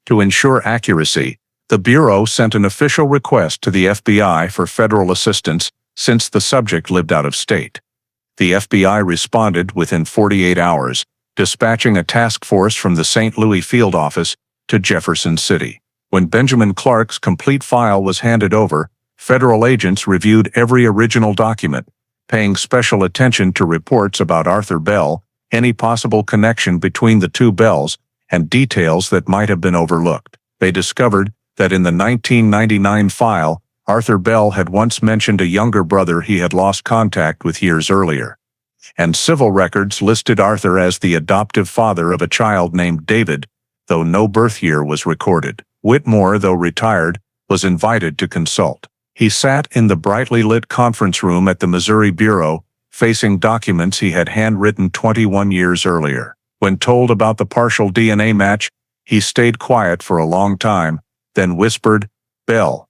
To ensure accuracy, the Bureau sent an official request to the FBI for federal assistance since the subject lived out of state. The FBI responded within 48 hours, dispatching a task force from the St. Louis field office to Jefferson City. When Benjamin Clark's complete file was handed over, federal agents reviewed every original document, paying special attention to reports about Arthur Bell, any possible connection between the two Bells, and details that might have been overlooked. They discovered that in the 1999 file, Arthur Bell had once mentioned a younger brother he had lost contact with years earlier. And civil records listed Arthur as the adoptive father of a child named David, though no birth year was recorded. Whitmore, though retired, was invited to consult. He sat in the brightly lit conference room at the Missouri Bureau, facing documents he had handwritten 21 years earlier. When told about the partial DNA match, he stayed quiet for a long time, then whispered, "Bell.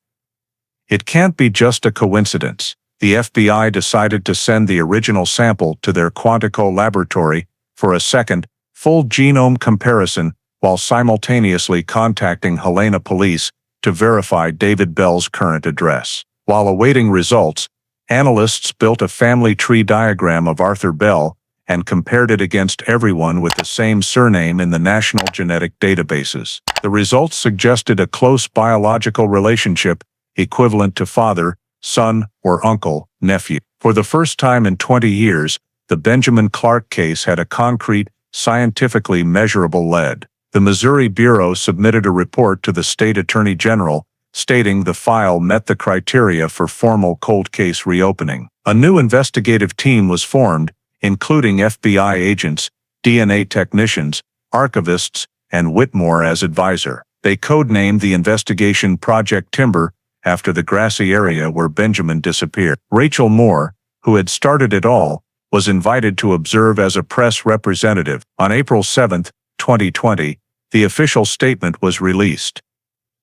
It can't be just a coincidence." The FBI decided to send the original sample to their Quantico laboratory for a second, full genome comparison while simultaneously contacting Helena police to verify David Bell's current address. While awaiting results, analysts built a family tree diagram of Arthur Bell and compared it against everyone with the same surname in the national genetic databases. The results suggested a close biological relationship equivalent to father, son, or uncle, nephew. For the first time in 20 years, the Benjamin Clark case had a concrete, scientifically measurable lead. The Missouri Bureau submitted a report to the state attorney general, stating the file met the criteria for formal cold case reopening. A new investigative team was formed, including FBI agents, DNA technicians, archivists, and Whitmore as advisor. They codenamed the investigation Project Timber after the grassy area where Benjamin disappeared. Rachel Moore, who had started it all, was invited to observe as a press representative. On April 7, 2020, the official statement was released.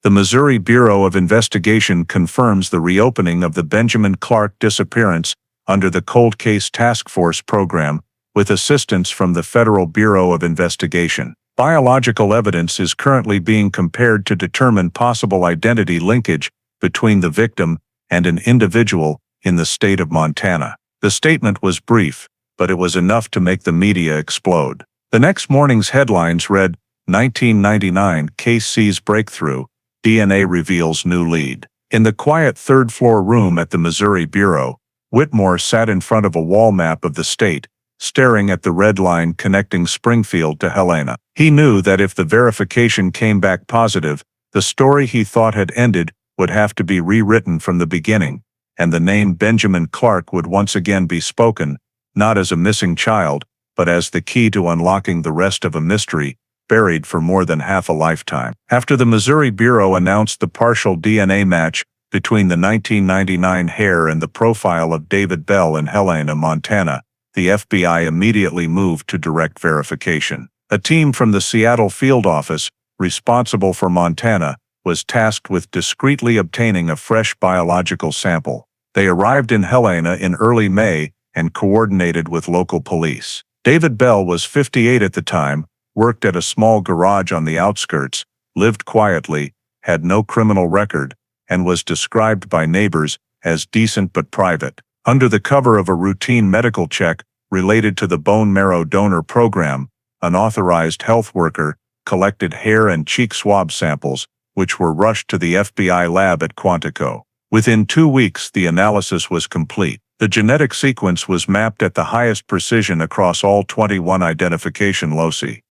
The Missouri Bureau of Investigation confirms the reopening of the Benjamin Clark disappearance under the Cold Case Task Force program, with assistance from the Federal Bureau of Investigation. Biological evidence is currently being compared to determine possible identity linkage between the victim and an individual in the state of Montana. The statement was brief, but it was enough to make the media explode. The next morning's headlines read, "1999 Case Sees Breakthrough, DNA Reveals New Lead." In the quiet third-floor room at the Missouri Bureau, Whitmore sat in front of a wall map of the state, staring at the red line connecting Springfield to Helena. He knew that if the verification came back positive, the story he thought had ended would have to be rewritten from the beginning, and the name Benjamin Clark would once again be spoken, not as a missing child, but as the key to unlocking the rest of a mystery buried for more than half a lifetime. After the Missouri Bureau announced the partial DNA match between the 1999 hair and the profile of David Bell in Helena, Montana, the FBI immediately moved to direct verification. A team from the Seattle field office responsible for Montana, was tasked with discreetly obtaining a fresh biological sample. They arrived in Helena in early May and coordinated with local police. David Bell was 58 at the time, worked at a small garage on the outskirts, lived quietly, had no criminal record, and was described by neighbors as decent but private. Under the cover of a routine medical check related to the bone marrow donor program, an authorized health worker collected hair and cheek swab samples, which were rushed to the FBI lab at Quantico. Within 2 weeks, the analysis was complete. The genetic sequence was mapped at the highest precision across all 21 identification loci.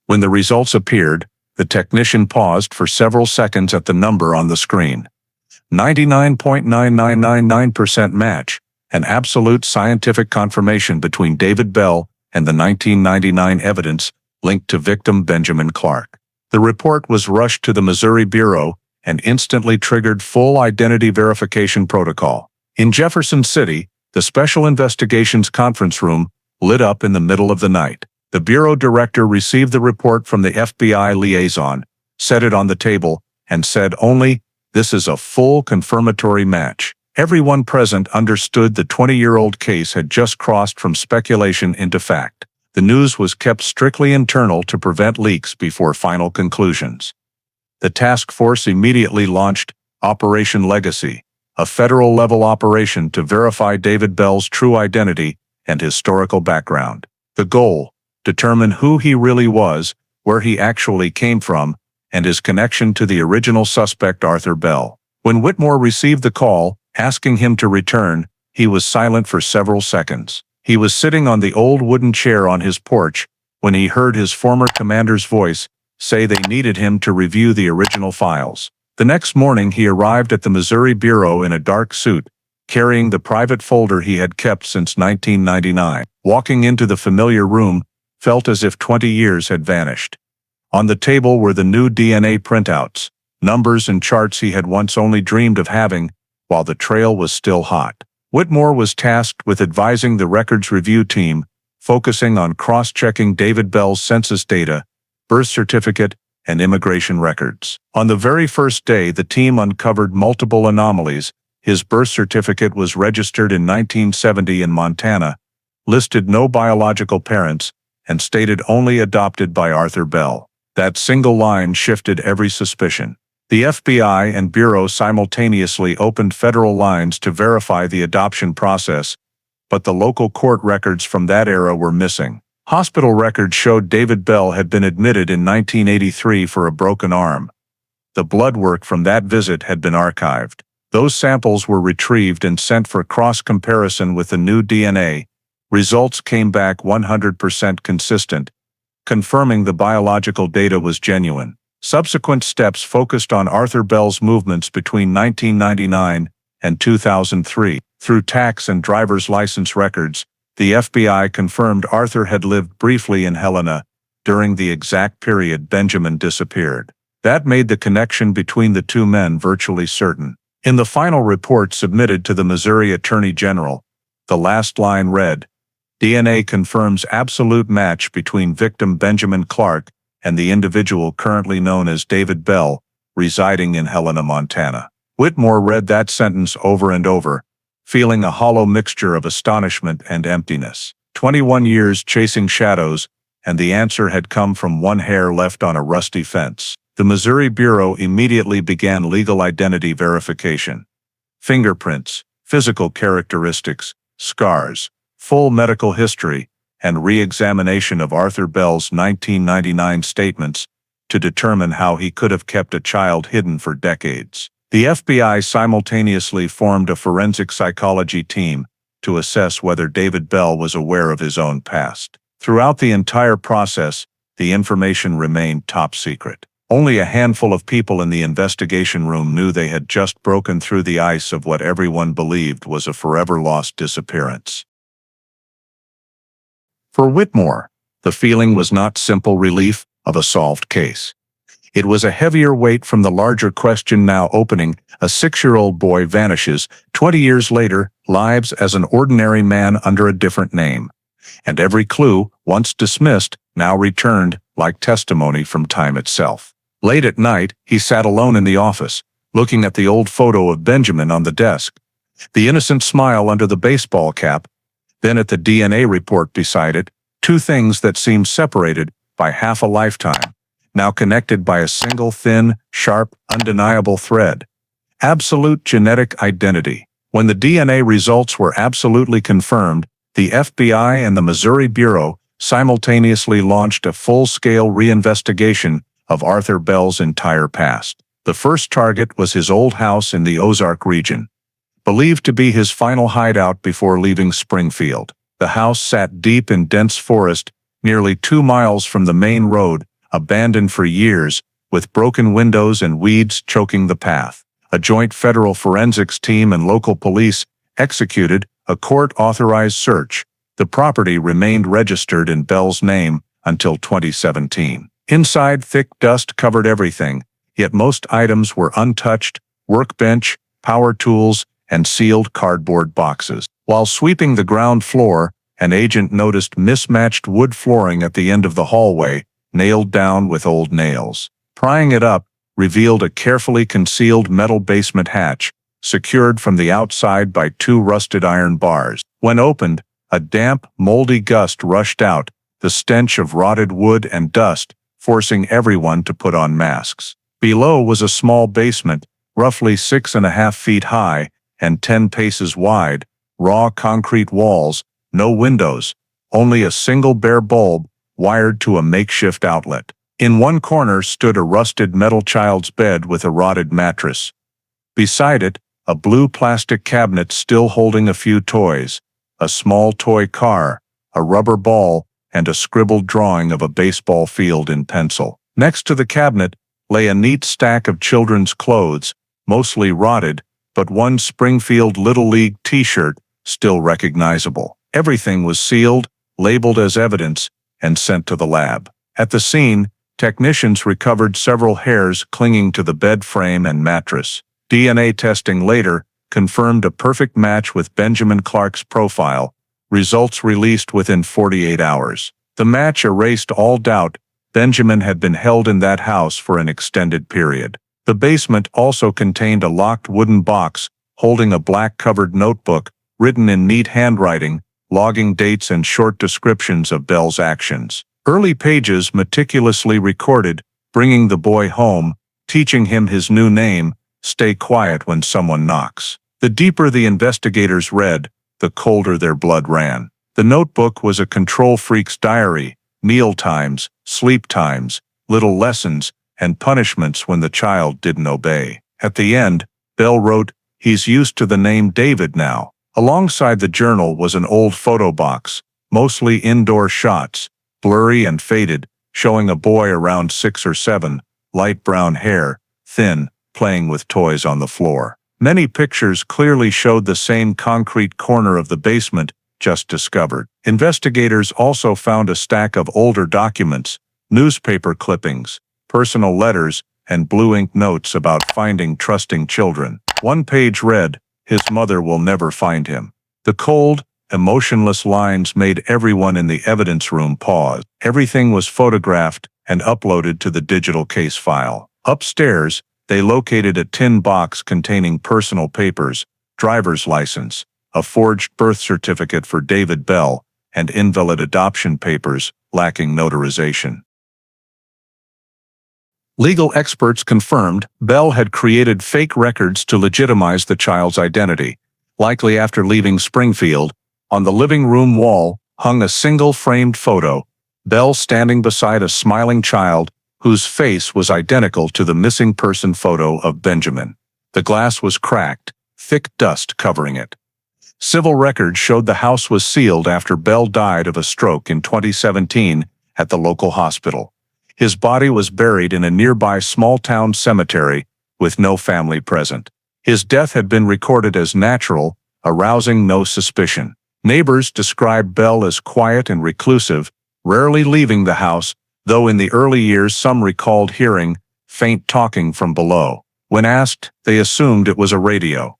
When the results appeared, the technician paused for several seconds at the number on the screen. 99.9999% match, an absolute scientific confirmation between David Bell and the 1999 evidence linked to victim Benjamin Clark. The report was rushed to the Missouri Bureau and instantly triggered full identity verification protocol. In Jefferson City, the Special Investigations Conference Room lit up in the middle of the night. The Bureau Director received the report from the FBI liaison, set it on the table, and said only, "This is a full confirmatory match." Everyone present understood the 20-year-old case had just crossed from speculation into fact. The news was kept strictly internal to prevent leaks before final conclusions. The task force immediately launched Operation Legacy, a federal-level operation to verify David Bell's true identity and historical background. The goal: determine who he really was, where he actually came from, and his connection to the original suspect Arthur Bell. When Whitmore received the call, asking him to return, he was silent for several seconds. He was sitting on the old wooden chair on his porch when he heard his former commander's voice say they needed him to review the original files. The next morning he arrived at the Missouri Bureau in a dark suit, carrying the private folder he had kept since 1999. Walking into the familiar room felt as if 20 years had vanished. On the table were the new DNA printouts, numbers and charts he had once only dreamed of having, while the trail was still hot. Whitmore was tasked with advising the records review team, focusing on cross-checking David Bell's census data, birth certificate, and immigration records. On the very first day, the team uncovered multiple anomalies. His birth certificate was registered in 1970 in Montana, listed no biological parents, and stated only adopted by Arthur Bell. That single line shifted every suspicion. The FBI and Bureau simultaneously opened federal lines to verify the adoption process, but the local court records from that era were missing. Hospital records showed David Bell had been admitted in 1983 for a broken arm. The blood work from that visit had been archived. Those samples were retrieved and sent for cross-comparison with the new DNA. Results came back 100% consistent, confirming the biological data was genuine. Subsequent steps focused on Arthur Bell's movements between 1999 and 2003. Through tax and driver's license records, the FBI confirmed Arthur had lived briefly in Helena during the exact period Benjamin disappeared. That made the connection between the two men virtually certain. In the final report submitted to the Missouri Attorney General, the last line read, "DNA confirms absolute match between victim Benjamin Clark and the individual currently known as David Bell, residing in Helena, Montana." Whitmore read that sentence over and over, feeling a hollow mixture of astonishment and emptiness. 21 years chasing shadows, and the answer had come from one hair left on a rusty fence. The Missouri Bureau immediately began legal identity verification. Fingerprints, physical characteristics, scars, full medical history, and re-examination of Arthur Bell's 1999 statements to determine how he could have kept a child hidden for decades. The FBI simultaneously formed a forensic psychology team to assess whether David Bell was aware of his own past. Throughout the entire process, the information remained top secret. Only a handful of people in the investigation room knew they had just broken through the ice of what everyone believed was a forever lost disappearance. For Whitmore, the feeling was not simple relief of a solved case. It was a heavier weight from the larger question now opening. A 6-year-old boy vanishes, 20 years later, lives as an ordinary man under a different name. And every clue, once dismissed, now returned like testimony from time itself. Late at night, he sat alone in the office, looking at the old photo of Benjamin on the desk, the innocent smile under the baseball cap, then at the DNA report beside it, two things that seemed separated by half a lifetime, now connected by a single thin, sharp, undeniable thread. Absolute genetic identity. When the DNA results were absolutely confirmed, the FBI and the Missouri Bureau simultaneously launched a full-scale reinvestigation of Arthur Bell's entire past. The first target was his old house in the Ozark region, believed to be his final hideout before leaving Springfield. The house sat deep in dense forest, nearly 2 miles from the main road, abandoned for years, with broken windows and weeds choking the path. A joint federal forensics team and local police executed a court-authorized search. The property remained registered in Bell's name until 2017. Inside, thick dust covered everything, yet most items were untouched: workbench, power tools, and sealed cardboard boxes. While sweeping the ground floor, an agent noticed mismatched wood flooring at the end of the hallway, nailed down with old nails. Prying it up revealed a carefully concealed metal basement hatch, secured from the outside by 2 rusted iron bars. When opened, a damp, moldy gust rushed out, the stench of rotted wood and dust, forcing everyone to put on masks. Below was a small basement, roughly 6.5 feet high and 10 paces wide, raw concrete walls, no windows, only a single bare bulb wired to a makeshift outlet. In one corner stood a rusted metal child's bed with a rotted mattress. Beside it, a blue plastic cabinet still holding a few toys, a small toy car, a rubber ball, and a scribbled drawing of a baseball field in pencil. Next to the cabinet lay a neat stack of children's clothes, mostly rotted, but one Springfield Little League t-shirt still recognizable. Everything was sealed, labeled as evidence, and sent to the lab. At the scene, technicians recovered several hairs clinging to the bed frame and mattress. DNA testing later confirmed a perfect match with Benjamin Clark's profile, results released within 48 hours. The match erased all doubt Benjamin had been held in that house for an extended period. The basement also contained a locked wooden box holding a black-covered notebook written in neat handwriting, logging dates and short descriptions of Bell's actions. Early pages meticulously recorded, bringing the boy home, teaching him his new name, stay quiet when someone knocks. The deeper the investigators read, the colder their blood ran. The notebook was a control freak's diary: meal times, sleep times, little lessons, and punishments when the child didn't obey. At the end, Bell wrote, "He's used to the name David now." Alongside the journal was an old photo box, mostly indoor shots, blurry and faded, showing a boy around 6 or 7, light brown hair, thin, playing with toys on the floor. Many pictures clearly showed the same concrete corner of the basement just discovered. Investigators also found a stack of older documents, newspaper clippings, personal letters, and blue ink notes about finding trusting children. One page read, "His mother will never find him." The cold, emotionless lines made everyone in the evidence room pause. Everything was photographed and uploaded to the digital case file. Upstairs, they located a tin box containing personal papers, driver's license, a forged birth certificate for David Bell, and invalid adoption papers lacking notarization. Legal experts confirmed Bell had created fake records to legitimize the child's identity. Likely after leaving Springfield, on the living room wall hung a single framed photo, Bell standing beside a smiling child whose face was identical to the missing person photo of Benjamin. The glass was cracked, thick dust covering it. Civil records showed the house was sealed after Bell died of a stroke in 2017 at the local hospital. His body was buried in a nearby small-town cemetery with no family present. His death had been recorded as natural, arousing no suspicion. Neighbors described Bell as quiet and reclusive, rarely leaving the house, though in the early years some recalled hearing faint talking from below. When asked, they assumed it was a radio.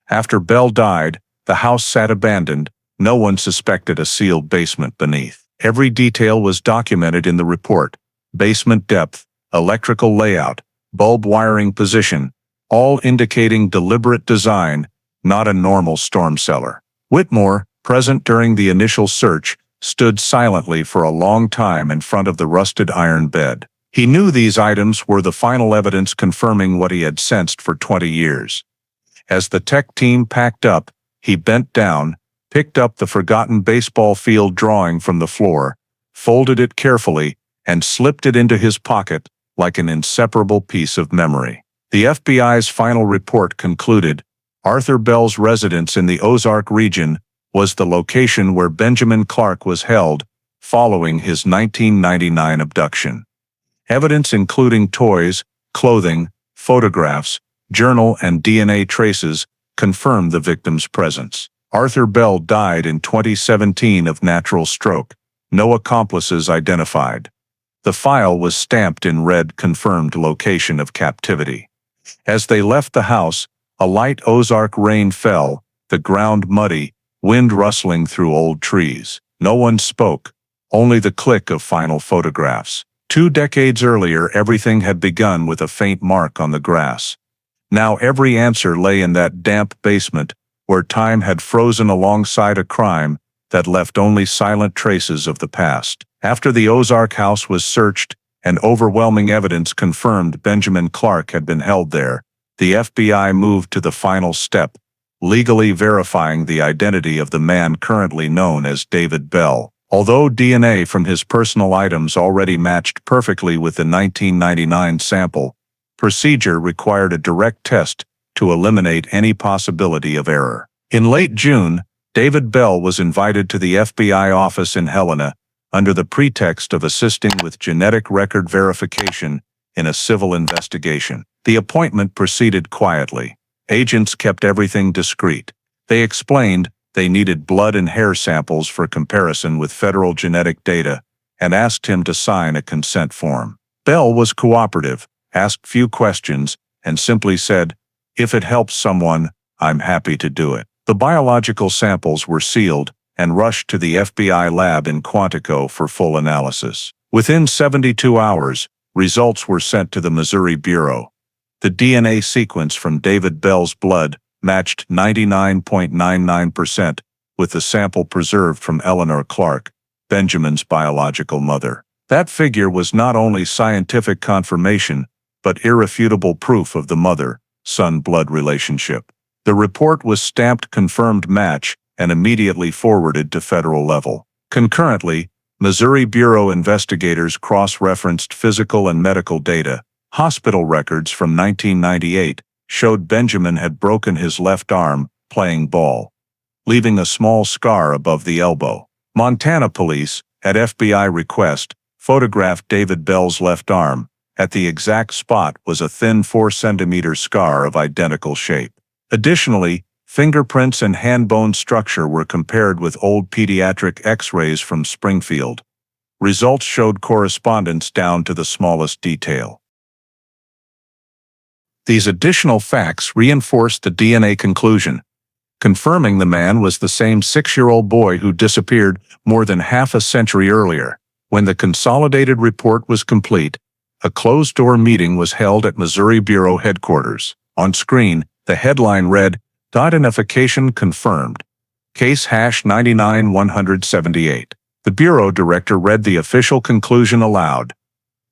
After Bell died, the house sat abandoned. No one suspected a sealed basement beneath. Every detail was documented in the report. basement depth, electrical layout, bulb wiring position, all indicating deliberate design, not a normal storm cellar. Whitmore, present during the initial search, stood silently for a long time in front of the rusted iron bed. He knew these items were the final evidence confirming what he had sensed for 20 years. As the tech team packed up, he bent down, picked up the forgotten baseball field drawing from the floor, folded it carefully, and slipped it into his pocket like an inseparable piece of memory. The FBI's final report concluded, Arthur Bell's residence in the Ozark region was the location where Benjamin Clark was held following his 1999 abduction. Evidence including toys, clothing, photographs, journal and DNA traces confirmed the victim's presence. Arthur Bell died in 2017 of natural stroke. No accomplices identified. The file was stamped in red confirmed location of captivity. As they left the house, a light Ozark rain fell, the ground muddy, wind rustling through old trees. No one spoke, only the click of final photographs. 2 decades earlier, everything had begun with a faint mark on the grass. Now every answer lay in that damp basement, where time had frozen alongside a crime that left only silent traces of the past. After the Ozark house was searched and overwhelming evidence confirmed Benjamin Clark had been held there, the FBI moved to the final step, legally verifying the identity of the man currently known as David Bell. Although DNA from his personal items already matched perfectly with the 1999 sample, procedure required a direct test to eliminate any possibility of error. In late June, David Bell was invited to the FBI office in Helena under the pretext of assisting with genetic record verification in a civil investigation. The appointment proceeded quietly. Agents kept everything discreet. They explained they needed blood and hair samples for comparison with federal genetic data and asked him to sign a consent form. Bell was cooperative, asked few questions, and simply said, "If it helps someone, I'm happy to do it." The biological samples were sealed and rushed to the FBI lab in Quantico for full analysis. Within 72 hours, results were sent to the Missouri Bureau. The DNA sequence from David Bell's blood matched 99.99% with the sample preserved from Eleanor Clark, Benjamin's biological mother. That figure was not only scientific confirmation, but irrefutable proof of the mother-son blood relationship. The report was stamped confirmed match and immediately forwarded to federal level. Concurrently, Missouri Bureau investigators cross-referenced physical and medical data. Hospital records from 1998 showed Benjamin had broken his left arm playing ball, leaving a small scar above the elbow. Montana police, at FBI request, photographed David Bell's left arm. At the exact spot was a thin 4-centimeter scar of identical shape. Additionally, fingerprints and hand bone structure were compared with old pediatric X-rays from Springfield. Results showed correspondence down to the smallest detail. These additional facts reinforced the DNA conclusion, confirming the man was the same 6-year-old boy who disappeared more than half a century earlier. When the consolidated report was complete, a closed-door meeting was held at Missouri Bureau headquarters. On screen, the headline read, "Identification confirmed. Case #99178. The Bureau director read the official conclusion aloud.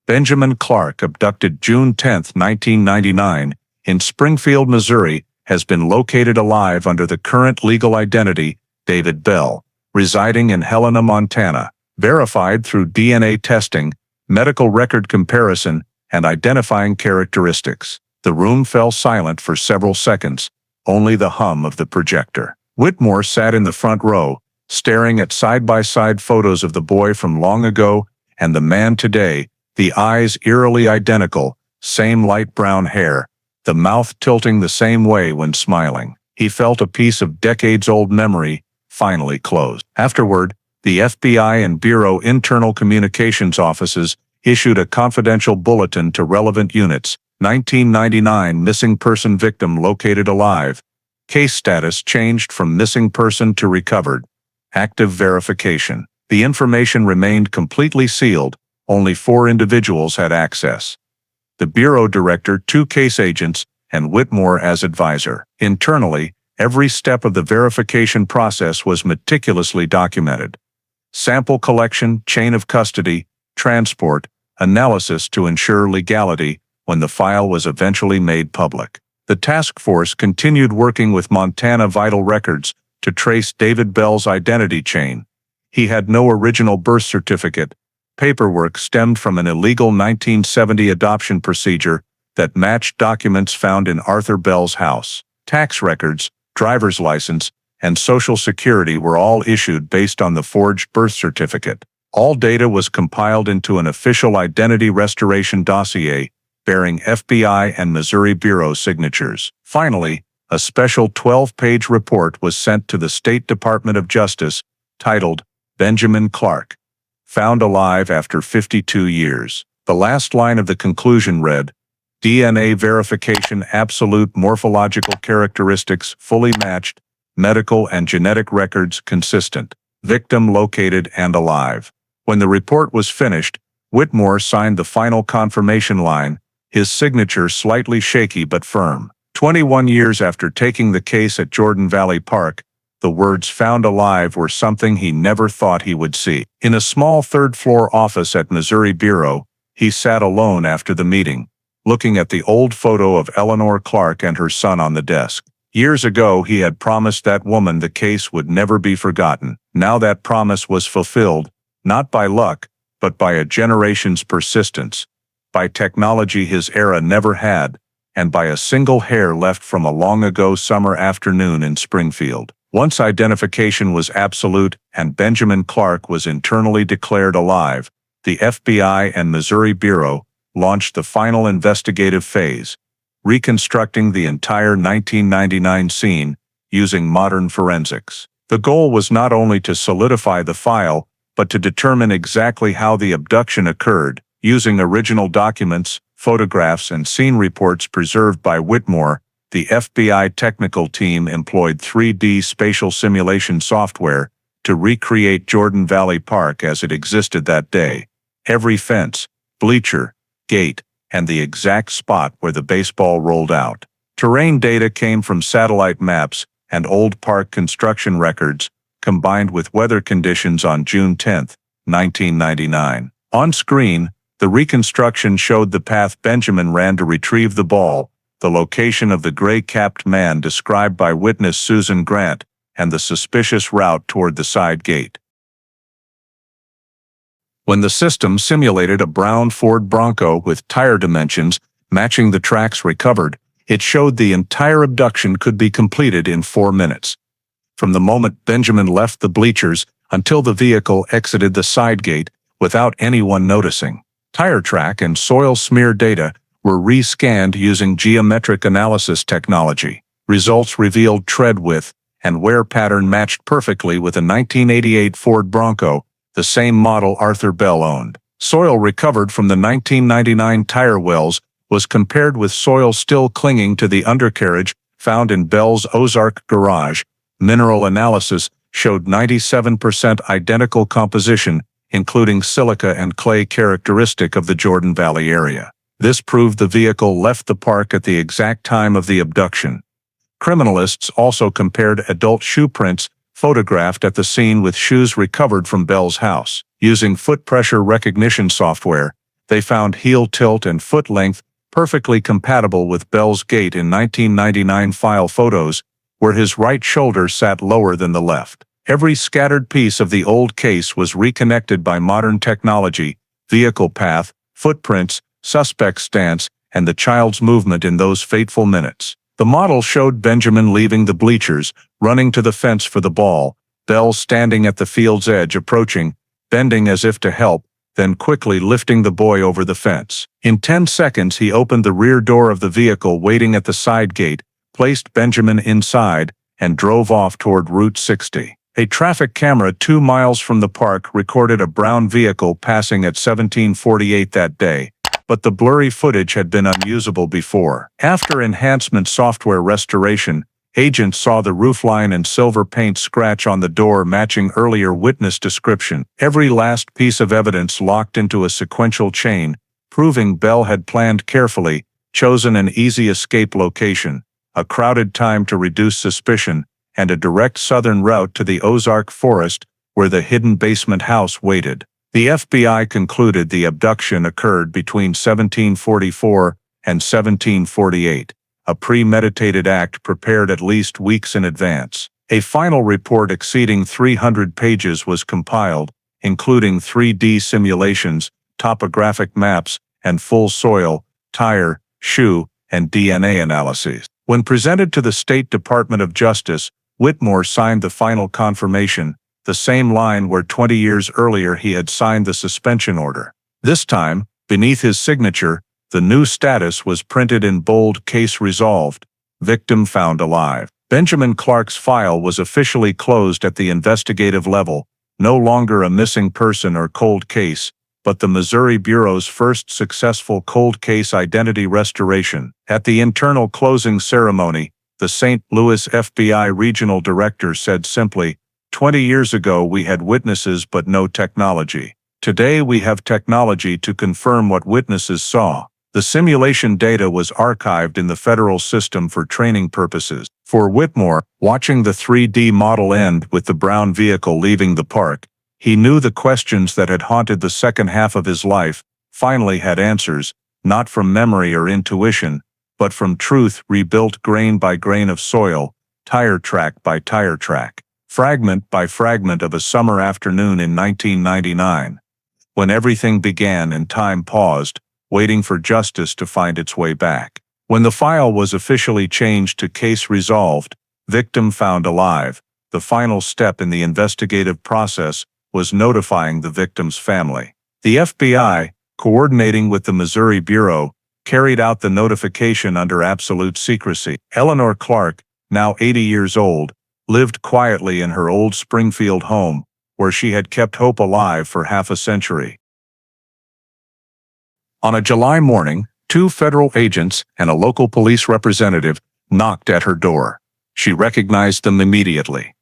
Benjamin Clark, abducted June 10, 1999, in Springfield, Missouri, has been located alive under the current legal identity, David Bell, residing in Helena, Montana, verified through DNA testing, medical record comparison, and identifying characteristics." The room fell silent for several seconds, only the hum of the projector. Whitmore sat in the front row, staring at side-by-side photos of the boy from long ago and the man today, the eyes eerily identical, same light brown hair, the mouth tilting the same way when smiling. He felt a piece of decades-old memory finally closed. Afterward, the FBI and Bureau internal communications offices issued a confidential bulletin to relevant units. 1999 missing person victim located alive. Case status changed from missing person to recovered. Active verification. The information remained completely sealed, Only 4 individuals had access: the bureau director, 2 case agents, and Whitmore as advisor. Internally, every step of the verification process was meticulously documented. Sample collection, chain of custody, transport, analysis to ensure legality when the file was eventually made public. The task force continued working with Montana Vital Records to trace David Bell's identity chain. He had no original birth certificate. Paperwork stemmed from an illegal 1970 adoption procedure that matched documents found in Arthur Bell's house. Tax records, driver's license, and Social Security were all issued based on the forged birth certificate. All data was compiled into an official identity restoration dossier bearing FBI and Missouri Bureau signatures. Finally, a special 12-page report was sent to the State Department of Justice titled Benjamin Clark, Found Alive After 52 Years. The last line of the conclusion read, DNA verification, absolute morphological characteristics fully matched, medical and genetic records consistent, victim located and alive. When the report was finished, Whitmore signed the final confirmation line, his signature slightly shaky but firm. 21 years after taking the case at Jordan Valley Park, the words "found alive" were something he never thought he would see. In a small third-floor office at Missouri Bureau, he sat alone after the meeting, looking at the old photo of Eleanor Clark and her son on the desk. Years ago, he had promised that woman the case would never be forgotten. Now that promise was fulfilled, not by luck, but by a generation's persistence, by technology his era never had, and by a single hair left from a long-ago summer afternoon in Springfield. Once identification was absolute and Benjamin Clark was internally declared alive, the FBI and Missouri Bureau launched the final investigative phase, reconstructing the entire 1999 scene using modern forensics. The goal was not only to solidify the file, but to determine exactly how the abduction occurred, using original documents, photographs, and scene reports preserved by Whitmore. The FBI technical team employed 3D spatial simulation software to recreate Jordan Valley Park as it existed that day. Every fence, bleacher, gate, and the exact spot where the baseball rolled out. Terrain data came from satellite maps and old park construction records, combined with weather conditions on June 10, 1999. On screen, the reconstruction showed the path Benjamin ran to retrieve the ball, the location of the gray-capped man described by witness Susan Grant, and the suspicious route toward the side gate. When the system simulated a brown Ford Bronco with tire dimensions matching the tracks recovered, it showed the entire abduction could be completed in 4 minutes. From the moment Benjamin left the bleachers until the vehicle exited the side gate without anyone noticing. Tire track and soil smear data were re-scanned using geometric analysis technology. Results revealed tread width and wear pattern matched perfectly with a 1988 Ford Bronco, the same model Arthur Bell owned. Soil recovered from the 1999 tire wells was compared with soil still clinging to the undercarriage found in Bell's Ozark garage. Mineral analysis showed 97% identical composition, including silica and clay characteristic of the Jordan Valley area. This proved the vehicle left the park at the exact time of the abduction. Criminalists also compared adult shoe prints photographed at the scene with shoes recovered from Bell's house. Using foot pressure recognition software, they found heel tilt and foot length perfectly compatible with Bell's gait in 1999 file photos, where his right shoulder sat lower than the left. Every scattered piece of the old case was reconnected by modern technology: vehicle path, footprints, suspect stance, and the child's movement in those fateful minutes. The model showed Benjamin leaving the bleachers, running to the fence for the ball, Bell standing at the field's edge approaching, bending as if to help, then quickly lifting the boy over the fence. In 10 seconds he opened the rear door of the vehicle waiting at the side gate, placed Benjamin inside, and drove off toward Route 60. A traffic camera 2 miles from the park recorded a brown vehicle passing at 17:48 that day, but the blurry footage had been unusable before. After enhancement software restoration, Agents saw the roofline and silver paint scratch on the door matching earlier witness description. Every last piece of evidence locked into a sequential chain, proving Bell had planned carefully, chosen an easy escape location, a crowded time to reduce suspicion, and a direct southern route to the Ozark Forest where the hidden basement house waited. The FBI concluded the abduction occurred between 1744 and 1748. A premeditated act prepared at least weeks in advance. A final report exceeding 300 pages was compiled, including 3D simulations, topographic maps, and full soil, tire, shoe, and DNA analyses. When presented to the State Department of Justice, Whitmore signed the final confirmation, the same line where 20 years earlier he had signed the suspension order. This time, beneath his signature, the new status was printed in bold: case resolved, victim found alive. Benjamin Clark's file was officially closed at the investigative level, no longer a missing person or cold case, but the Missouri Bureau's first successful cold case identity restoration. At the internal closing ceremony, the St. Louis FBI regional director said simply, "20 years ago we had witnesses but no technology. Today we have technology to confirm what witnesses saw." The simulation data was archived in the federal system for training purposes. For Whitmore, watching the 3D model end with the brown vehicle leaving the park, he knew the questions that had haunted the second half of his life finally had answers, not from memory or intuition, but from truth rebuilt grain by grain of soil, tire track by tire track, fragment by fragment of a summer afternoon in 1999. When everything began and time paused, waiting for justice to find its way back. When the file was officially changed to case resolved, victim found alive, the final step in the investigative process was notifying the victim's family. The FBI, coordinating with the Missouri Bureau, carried out the notification under absolute secrecy. Eleanor Clark, now 80 years old, lived quietly in her old Springfield home, where she had kept hope alive for half a century. On a July morning, 2 federal agents and a local police representative knocked at her door. She recognized them immediately.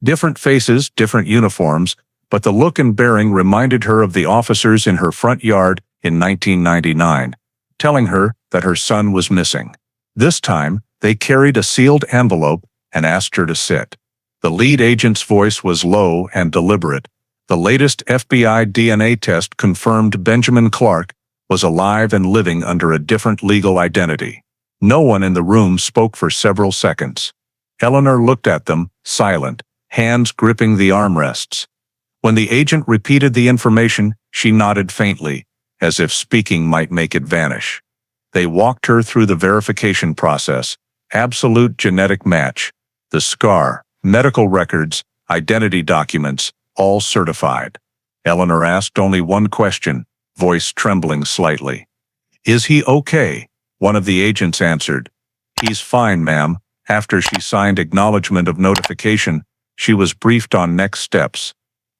Different faces, different uniforms, but the look and bearing reminded her of the officers in her front yard in 1999, telling her that her son was missing. This time, they carried a sealed envelope and asked her to sit. The lead agent's voice was low and deliberate. The latest FBI DNA test confirmed Benjamin Clark was alive and living under a different legal identity. No one in the room spoke for several seconds. Eleanor looked at them, silent, hands gripping the armrests. When the agent repeated the information, she nodded faintly, as if speaking might make it vanish. They walked her through the verification process: absolute genetic match, the scar, medical records, identity documents, all certified. Eleanor asked only one question, voice trembling slightly. "Is he okay?" One of the agents answered. "He's fine, ma'am." After she signed acknowledgement of notification, she was briefed on next steps: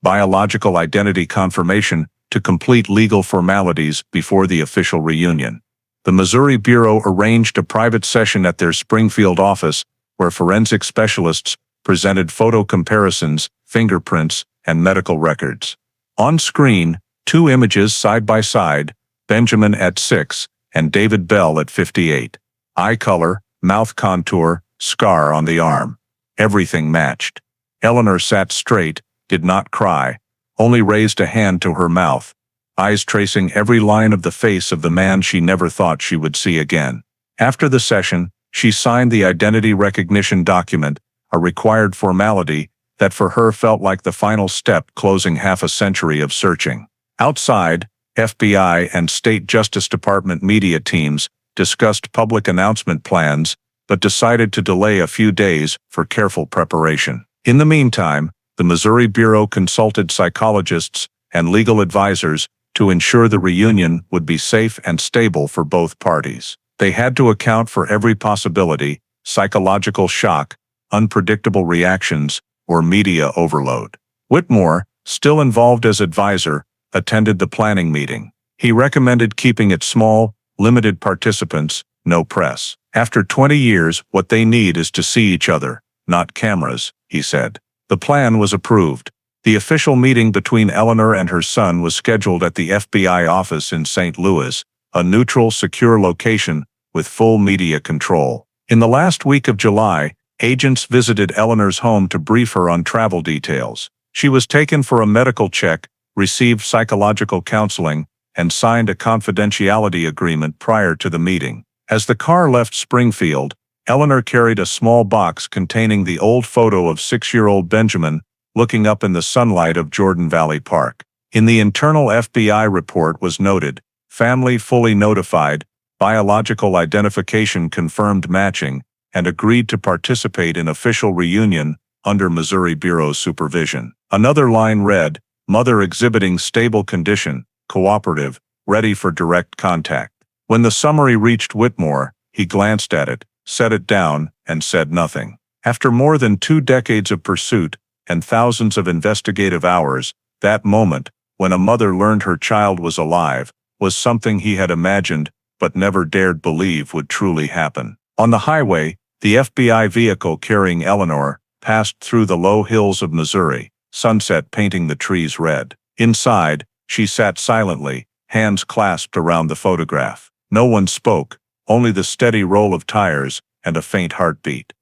biological identity confirmation to complete legal formalities before the official reunion. The Missouri Bureau arranged a private session at their Springfield office where forensic specialists presented photo comparisons, fingerprints, and medical records. On screen, 2 images side by side, Benjamin at 6 and David Bell at 58. Eye color, mouth contour, scar on the arm. Everything matched. Eleanor sat straight, did not cry, only raised a hand to her mouth, eyes tracing every line of the face of the man she never thought she would see again. After the session, she signed the identity recognition document, a required formality that for her felt like the final step closing half a century of searching. Outside, FBI and State Justice Department media teams discussed public announcement plans, but decided to delay a few days for careful preparation. In the meantime, the Missouri Bureau consulted psychologists and legal advisors to ensure the reunion would be safe and stable for both parties. They had to account for every possibility: psychological shock, unpredictable reactions, or media overload. Whitmore, still involved as advisor, attended the planning meeting. He recommended keeping it small, limited participants, no press. After 20 years, what they need is to see each other, not cameras, he said. The plan was approved. The official meeting between Eleanor and her son was scheduled at the FBI office in St. Louis, a neutral, secure location with full media control. In the last week of July, agents visited Eleanor's home to brief her on travel details. She was taken for a medical check, received psychological counseling, and signed a confidentiality agreement prior to the meeting. As the car left Springfield, Eleanor carried a small box containing the old photo of 6-year-old Benjamin looking up in the sunlight of Jordan Valley Park. In the internal FBI report was noted, family fully notified, biological identification confirmed matching, and agreed to participate in official reunion under Missouri Bureau's supervision. Another line read, mother exhibiting stable condition, cooperative, ready for direct contact. When the summary reached Whitmore, he glanced at it, set it down, and said nothing. After more than 2 decades of pursuit and thousands of investigative hours, that moment, when a mother learned her child was alive, was something he had imagined but never dared believe would truly happen. On the highway, the FBI vehicle carrying Eleanor passed through the low hills of Missouri, sunset painting the trees red. Inside, she sat silently, hands clasped around the photograph. No one spoke, only the steady roll of tires and a faint heartbeat.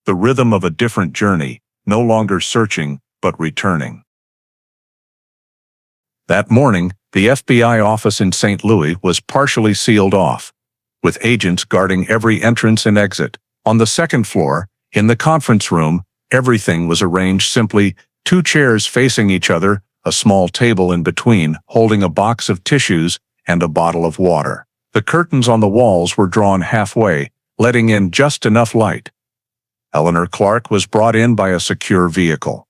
The rhythm of a different journey, no longer searching, but returning. That morning, the FBI office in St. Louis was partially sealed off, with agents guarding every entrance and exit. On the second floor, in the conference room, everything was arranged simply, 2 chairs facing each other, a small table in between, holding a box of tissues and a bottle of water. The curtains on the walls were drawn halfway, letting in just enough light. Eleanor Clark was brought in by a secure vehicle.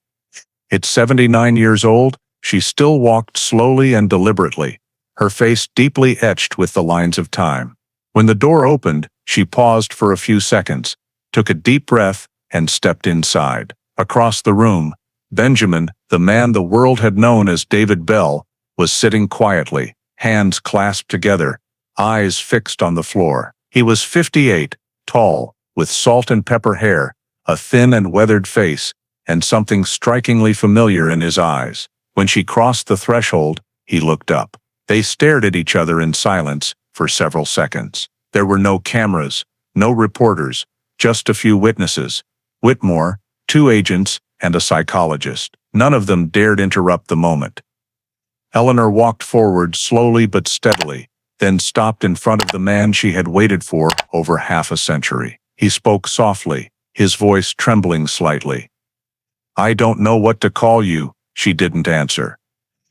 At 79 years old, she still walked slowly and deliberately, her face deeply etched with the lines of time. When the door opened, she paused for a few seconds, took a deep breath, and stepped inside. Across the room, Benjamin, the man the world had known as David Bell, was sitting quietly, hands clasped together, eyes fixed on the floor. He was 58, tall, with salt and pepper hair, a thin and weathered face, and something strikingly familiar in his eyes. When she crossed the threshold, he looked up. They stared at each other in silence for several seconds. There were no cameras, no reporters, just a few witnesses. Whitmore, 2 agents, and a psychologist. None of them dared interrupt the moment. Eleanor walked forward slowly but steadily, then stopped in front of the man she had waited for over half a century. He spoke softly, his voice trembling slightly. "I don't know what to call you," she didn't answer.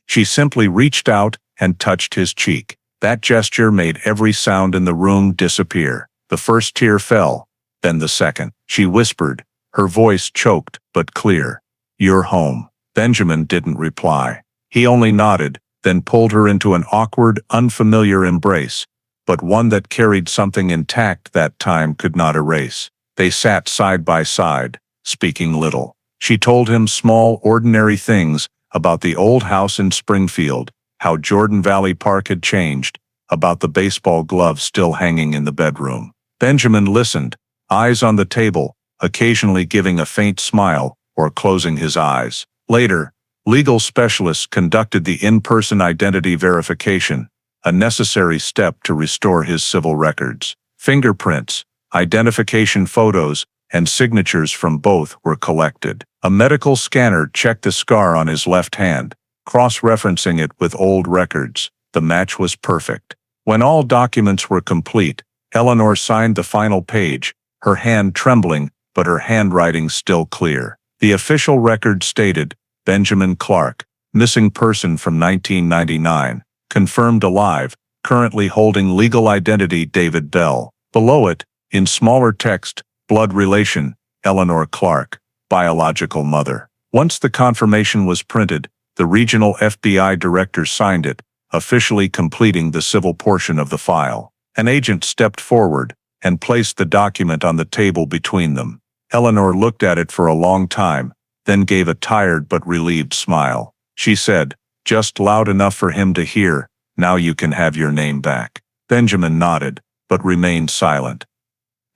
She simply reached out and touched his cheek. That gesture made every sound in the room disappear. The first tear fell, then the second. She whispered, her voice choked but clear. "You're home." Benjamin didn't reply. He only nodded, then pulled her into an awkward, unfamiliar embrace, but one that carried something intact that time could not erase. They sat side by side, speaking little. She told him small, ordinary things about the old house in Springfield, how Jordan Valley Park had changed, about the baseball glove still hanging in the bedroom. Benjamin listened, eyes on the table, occasionally giving a faint smile or closing his eyes. Later, legal specialists conducted the in-person identity verification, a necessary step to restore his civil records. Fingerprints, identification photos, and signatures from both were collected. A medical scanner checked the scar on his left hand, cross-referencing it with old records. The match was perfect. When all documents were complete, Eleanor signed the final page, her hand trembling, but her handwriting still clear. The official record stated, Benjamin Clark, missing person from 1999, confirmed alive, currently holding legal identity David Bell. Below it, in smaller text, blood relation, Eleanor Clark, biological mother. Once the confirmation was printed, the regional FBI director signed it, officially completing the civil portion of the file. An agent stepped forward and placed the document on the table between them. Eleanor looked at it for a long time, then gave a tired but relieved smile. She said, just loud enough for him to hear, "Now you can have your name back." Benjamin nodded, but remained silent.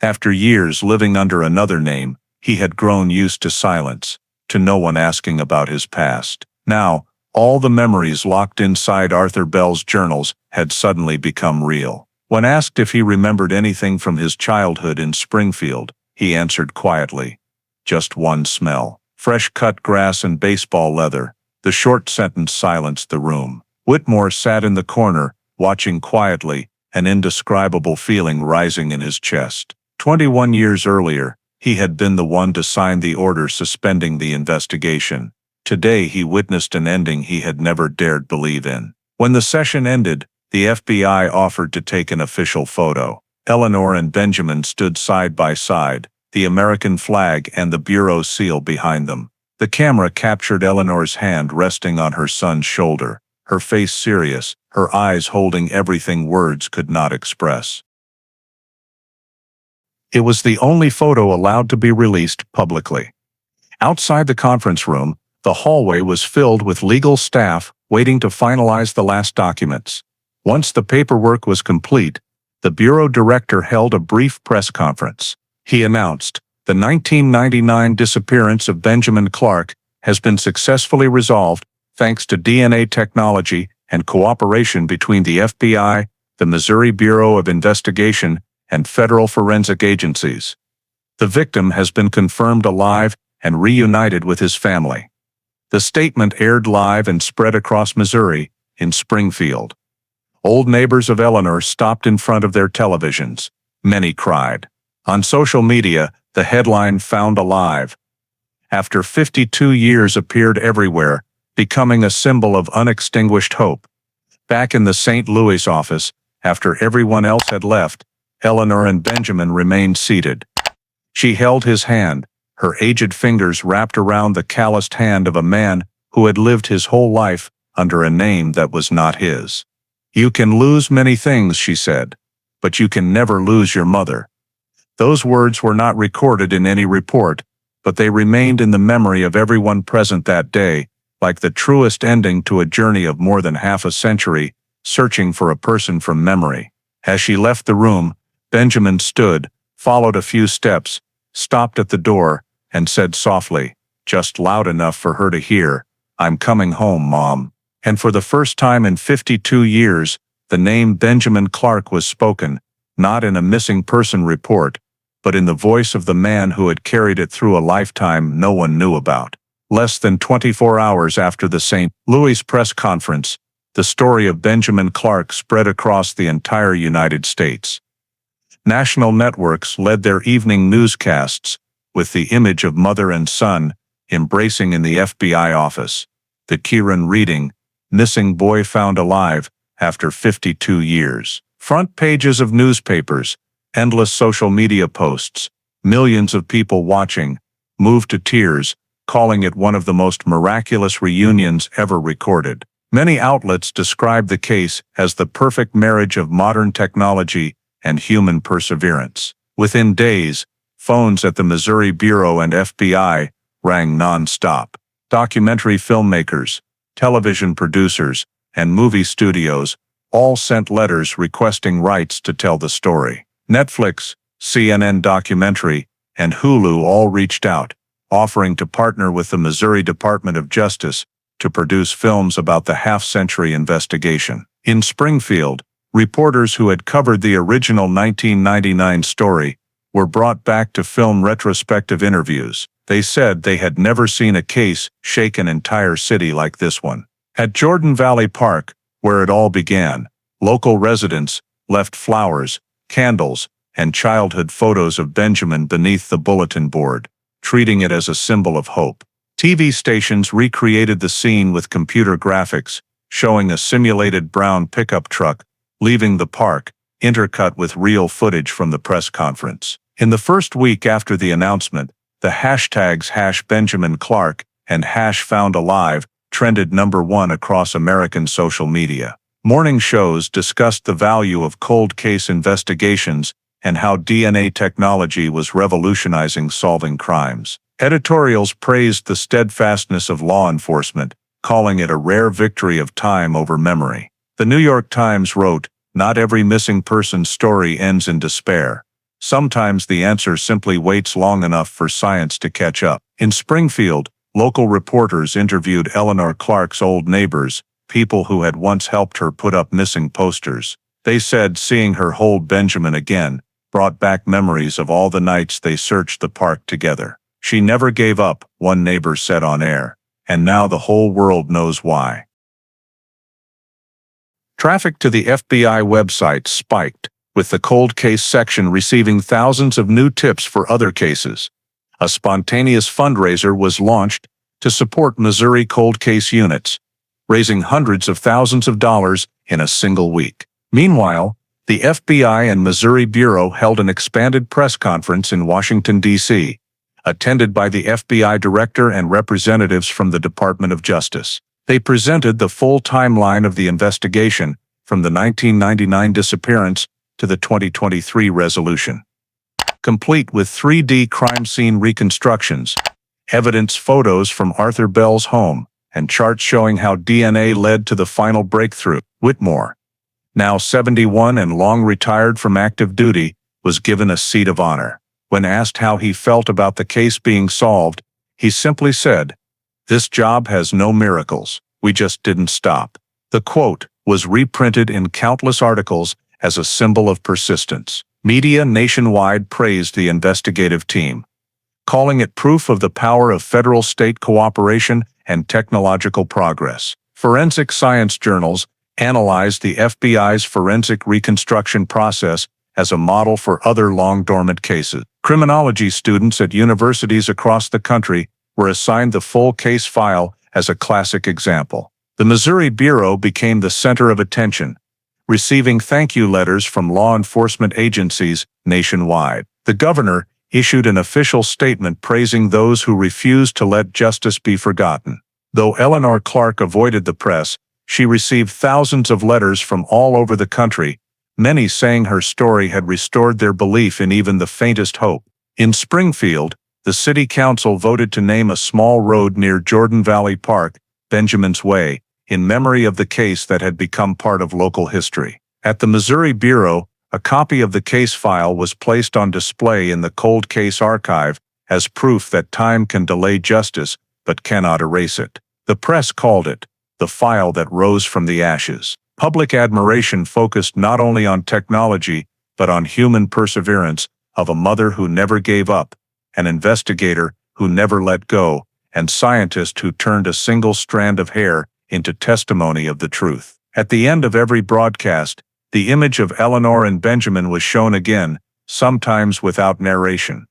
After years living under another name, he had grown used to silence, to no one asking about his past. Now, all the memories locked inside Arthur Bell's journals had suddenly become real. When asked if he remembered anything from his childhood in Springfield, he answered quietly, "Just one smell. Fresh cut grass and baseball leather." The short sentence silenced the room. Whitmore sat in the corner, watching quietly, an indescribable feeling rising in his chest. 21 years earlier, he had been the one to sign the order suspending the investigation. Today he witnessed an ending he had never dared believe in. When the session ended, the FBI offered to take an official photo. Eleanor and Benjamin stood side by side, the American flag and the bureau seal behind them. The camera captured Eleanor's hand resting on her son's shoulder, her face serious, her eyes holding everything words could not express. It was the only photo allowed to be released publicly. Outside the conference room, the hallway was filled with legal staff waiting to finalize the last documents. Once the paperwork was complete, the bureau director held a brief press conference. He announced, "The 1999 disappearance of Benjamin Clark has been successfully resolved thanks to DNA technology and cooperation between the FBI, the Missouri Bureau of Investigation, and federal forensic agencies. The victim has been confirmed alive and reunited with his family." The statement aired live and spread across Missouri, in Springfield. Old neighbors of Eleanor stopped in front of their televisions. Many cried. On social media, the headline "Found Alive" after 52 years appeared everywhere, becoming a symbol of unextinguished hope. Back in the St. Louis office, after everyone else had left, Eleanor and Benjamin remained seated. She held his hand, her aged fingers wrapped around the calloused hand of a man who had lived his whole life under a name that was not his. "You can lose many things," she said, "but you can never lose your mother." Those words were not recorded in any report, but they remained in the memory of everyone present that day, like the truest ending to a journey of more than half a century, searching for a person from memory. As she left the room, Benjamin stood, followed a few steps, stopped at the door, and said softly, just loud enough for her to hear, "I'm coming home, Mom." And for the first time in 52 years, the name Benjamin Clark was spoken, not in a missing person report, but in the voice of the man who had carried it through a lifetime no one knew about. Less than 24 hours after the St. Louis press conference, the story of Benjamin Clark spread across the entire United States. National networks led their evening newscasts, with the image of mother and son embracing in the FBI office. The Kieran reading, "Missing boy found alive after 52 years." Front pages of newspapers, endless social media posts, millions of people watching, moved to tears, calling it one of the most miraculous reunions ever recorded. Many outlets described the case as the perfect marriage of modern technology and human perseverance. Within days, phones at the Missouri Bureau and FBI rang non-stop. Documentary filmmakers, television producers, and movie studios all sent letters requesting rights to tell the story. Netflix, CNN Documentary, and Hulu all reached out, offering to partner with the Missouri Department of Justice to produce films about the half-century investigation. In Springfield, reporters who had covered the original 1999 story were brought back to film retrospective interviews. They said they had never seen a case shake an entire city like this one. At Jordan Valley Park, where it all began, local residents left flowers, candles, and childhood photos of Benjamin beneath the bulletin board, treating it as a symbol of hope. TV stations recreated the scene with computer graphics, showing a simulated brown pickup truck leaving the park, intercut with real footage from the press conference. In the first week after the announcement, the hashtags #BenjaminClark and #FoundAlive trended #1 across American social media. Morning shows discussed the value of cold case investigations and how DNA technology was revolutionizing solving crimes. Editorials praised the steadfastness of law enforcement, calling it a rare victory of time over memory. The New York Times wrote, "Not every missing person story ends in despair. Sometimes the answer simply waits long enough for science to catch up. In Springfield, local reporters interviewed Eleanor Clark's old neighbors, people who had once helped her put up missing posters. They said seeing her hold Benjamin again brought back memories of all the nights they searched the park together. She never gave up, one neighbor said on air, and now the whole world knows why. Traffic to the FBI website spiked, with the cold case section receiving thousands of new tips for other cases. A spontaneous fundraiser was launched to support Missouri cold case units, raising hundreds of thousands of dollars in a single week. Meanwhile, the FBI and Missouri Bureau held an expanded press conference in Washington, D.C., attended by the FBI director and representatives from the Department of Justice. They presented the full timeline of the investigation, from the 1999 disappearance to the 2023 resolution. Complete with 3D crime scene reconstructions, evidence photos from Arthur Bell's home, and charts showing how DNA led to the final breakthrough. Whitmore, now 71 and long retired from active duty, was given a seat of honor. When asked how he felt about the case being solved, he simply said, "This job has no miracles. We just didn't stop." The quote was reprinted in countless articles as a symbol of persistence. Media nationwide praised the investigative team, calling it proof of the power of federal-state cooperation and technological progress. Forensic science journals analyzed the FBI's forensic reconstruction process as a model for other long-dormant cases. Criminology students at universities across the country were assigned the full case file as a classic example. The Missouri Bureau became the center of attention, receiving thank you letters from law enforcement agencies nationwide. The governor issued an official statement praising those who refused to let justice be forgotten. Though Eleanor Clark avoided the press, she received thousands of letters from all over the country, many saying her story had restored their belief in even the faintest hope. In Springfield, the city council voted to name a small road near Jordan Valley Park, Benjamin's Way, in memory of the case that had become part of local history. At the Missouri Bureau, a copy of the case file was placed on display in the Cold Case Archive as proof that time can delay justice but cannot erase it. The press called it the file that rose from the ashes. Public admiration focused not only on technology but on human perseverance of a mother who never gave up, an investigator who never let go, and scientist who turned a single strand of hair into testimony of the truth. At the end of every broadcast, the image of Eleanor and Benjamin was shown again, sometimes without narration.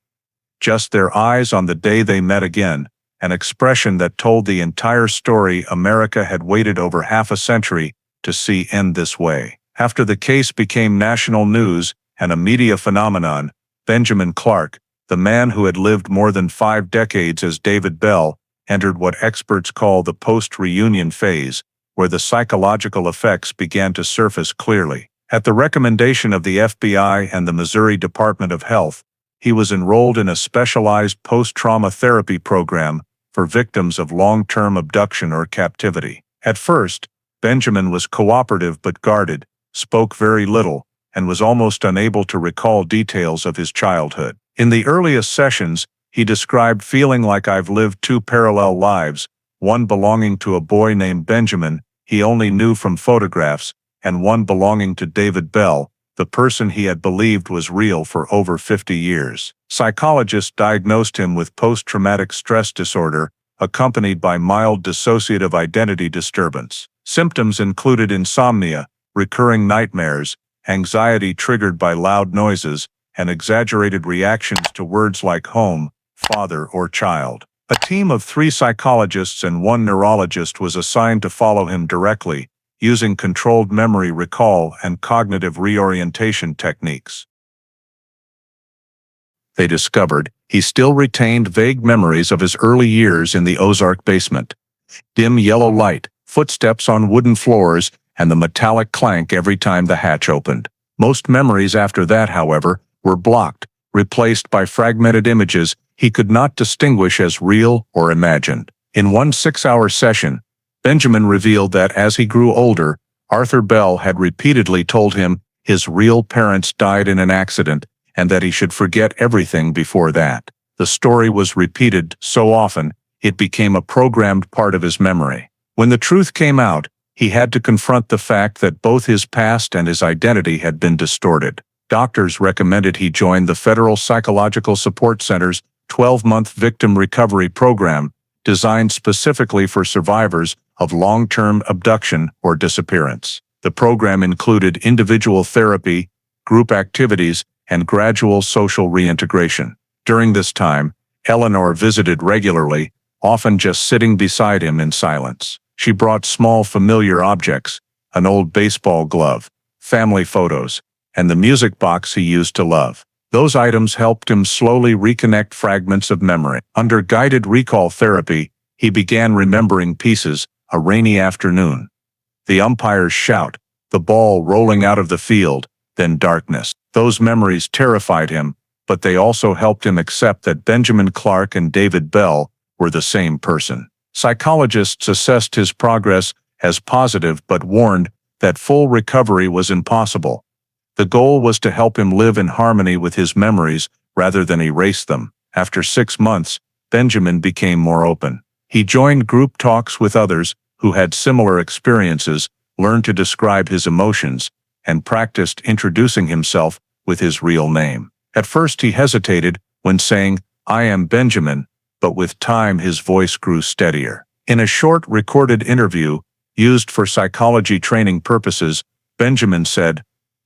Just their eyes on the day they met again, an expression that told the entire story America had waited over half a century to see end this way. After the case became national news and a media phenomenon, Benjamin Clark, the man who had lived more than 5 decades as David Bell, entered what experts call the post-reunion phase, where the psychological effects began to surface clearly. At the recommendation of the FBI and the Missouri Department of Health, he was enrolled in a specialized post-trauma therapy program for victims of long-term abduction or captivity. At first, Benjamin was cooperative but guarded, spoke very little, and was almost unable to recall details of his childhood. In the earliest sessions, he described feeling like I've lived 2 parallel lives, one belonging to a boy named Benjamin he only knew from photographs, and one belonging to David Bell, the person he had believed was real for over 50 years. Psychologists diagnosed him with post-traumatic stress disorder, accompanied by mild dissociative identity disturbance. Symptoms included insomnia, recurring nightmares, anxiety triggered by loud noises, and exaggerated reactions to words like home, father, or child. A team of 3 psychologists and 1 neurologist was assigned to follow him directly, using controlled memory recall and cognitive reorientation techniques. They discovered he still retained vague memories of his early years in the Ozark basement. Dim yellow light, footsteps on wooden floors, and the metallic clank every time the hatch opened. Most memories after that, however, were blocked, replaced by fragmented images he could not distinguish as real or imagined. In one 6-hour session, Benjamin revealed that as he grew older, Arthur Bell had repeatedly told him his real parents died in an accident and that he should forget everything before that. The story was repeated so often, it became a programmed part of his memory. When the truth came out, he had to confront the fact that both his past and his identity had been distorted. Doctors recommended he join the Federal Psychological Support Center's 12-month victim recovery program, designed specifically for survivors of long-term abduction or disappearance. The program included individual therapy, group activities, and gradual social reintegration. During this time, Eleanor visited regularly, often just sitting beside him in silence. She brought small familiar objects, an old baseball glove, family photos, and the music box he used to love. Those items helped him slowly reconnect fragments of memory. Under guided recall therapy, he began remembering pieces: a rainy afternoon, the umpire's shout, the ball rolling out of the field, then darkness. Those memories terrified him, but they also helped him accept that Benjamin Clark and David Bell were the same person. Psychologists assessed his progress as positive but warned that full recovery was impossible. The goal was to help him live in harmony with his memories rather than erase them. After 6 months, Benjamin became more open. He joined group talks with others who had similar experiences, learned to describe his emotions, and practiced introducing himself with his real name. At first he hesitated when saying, "I am Benjamin," but with time his voice grew steadier. In a short recorded interview, used for psychology training purposes, Benjamin said,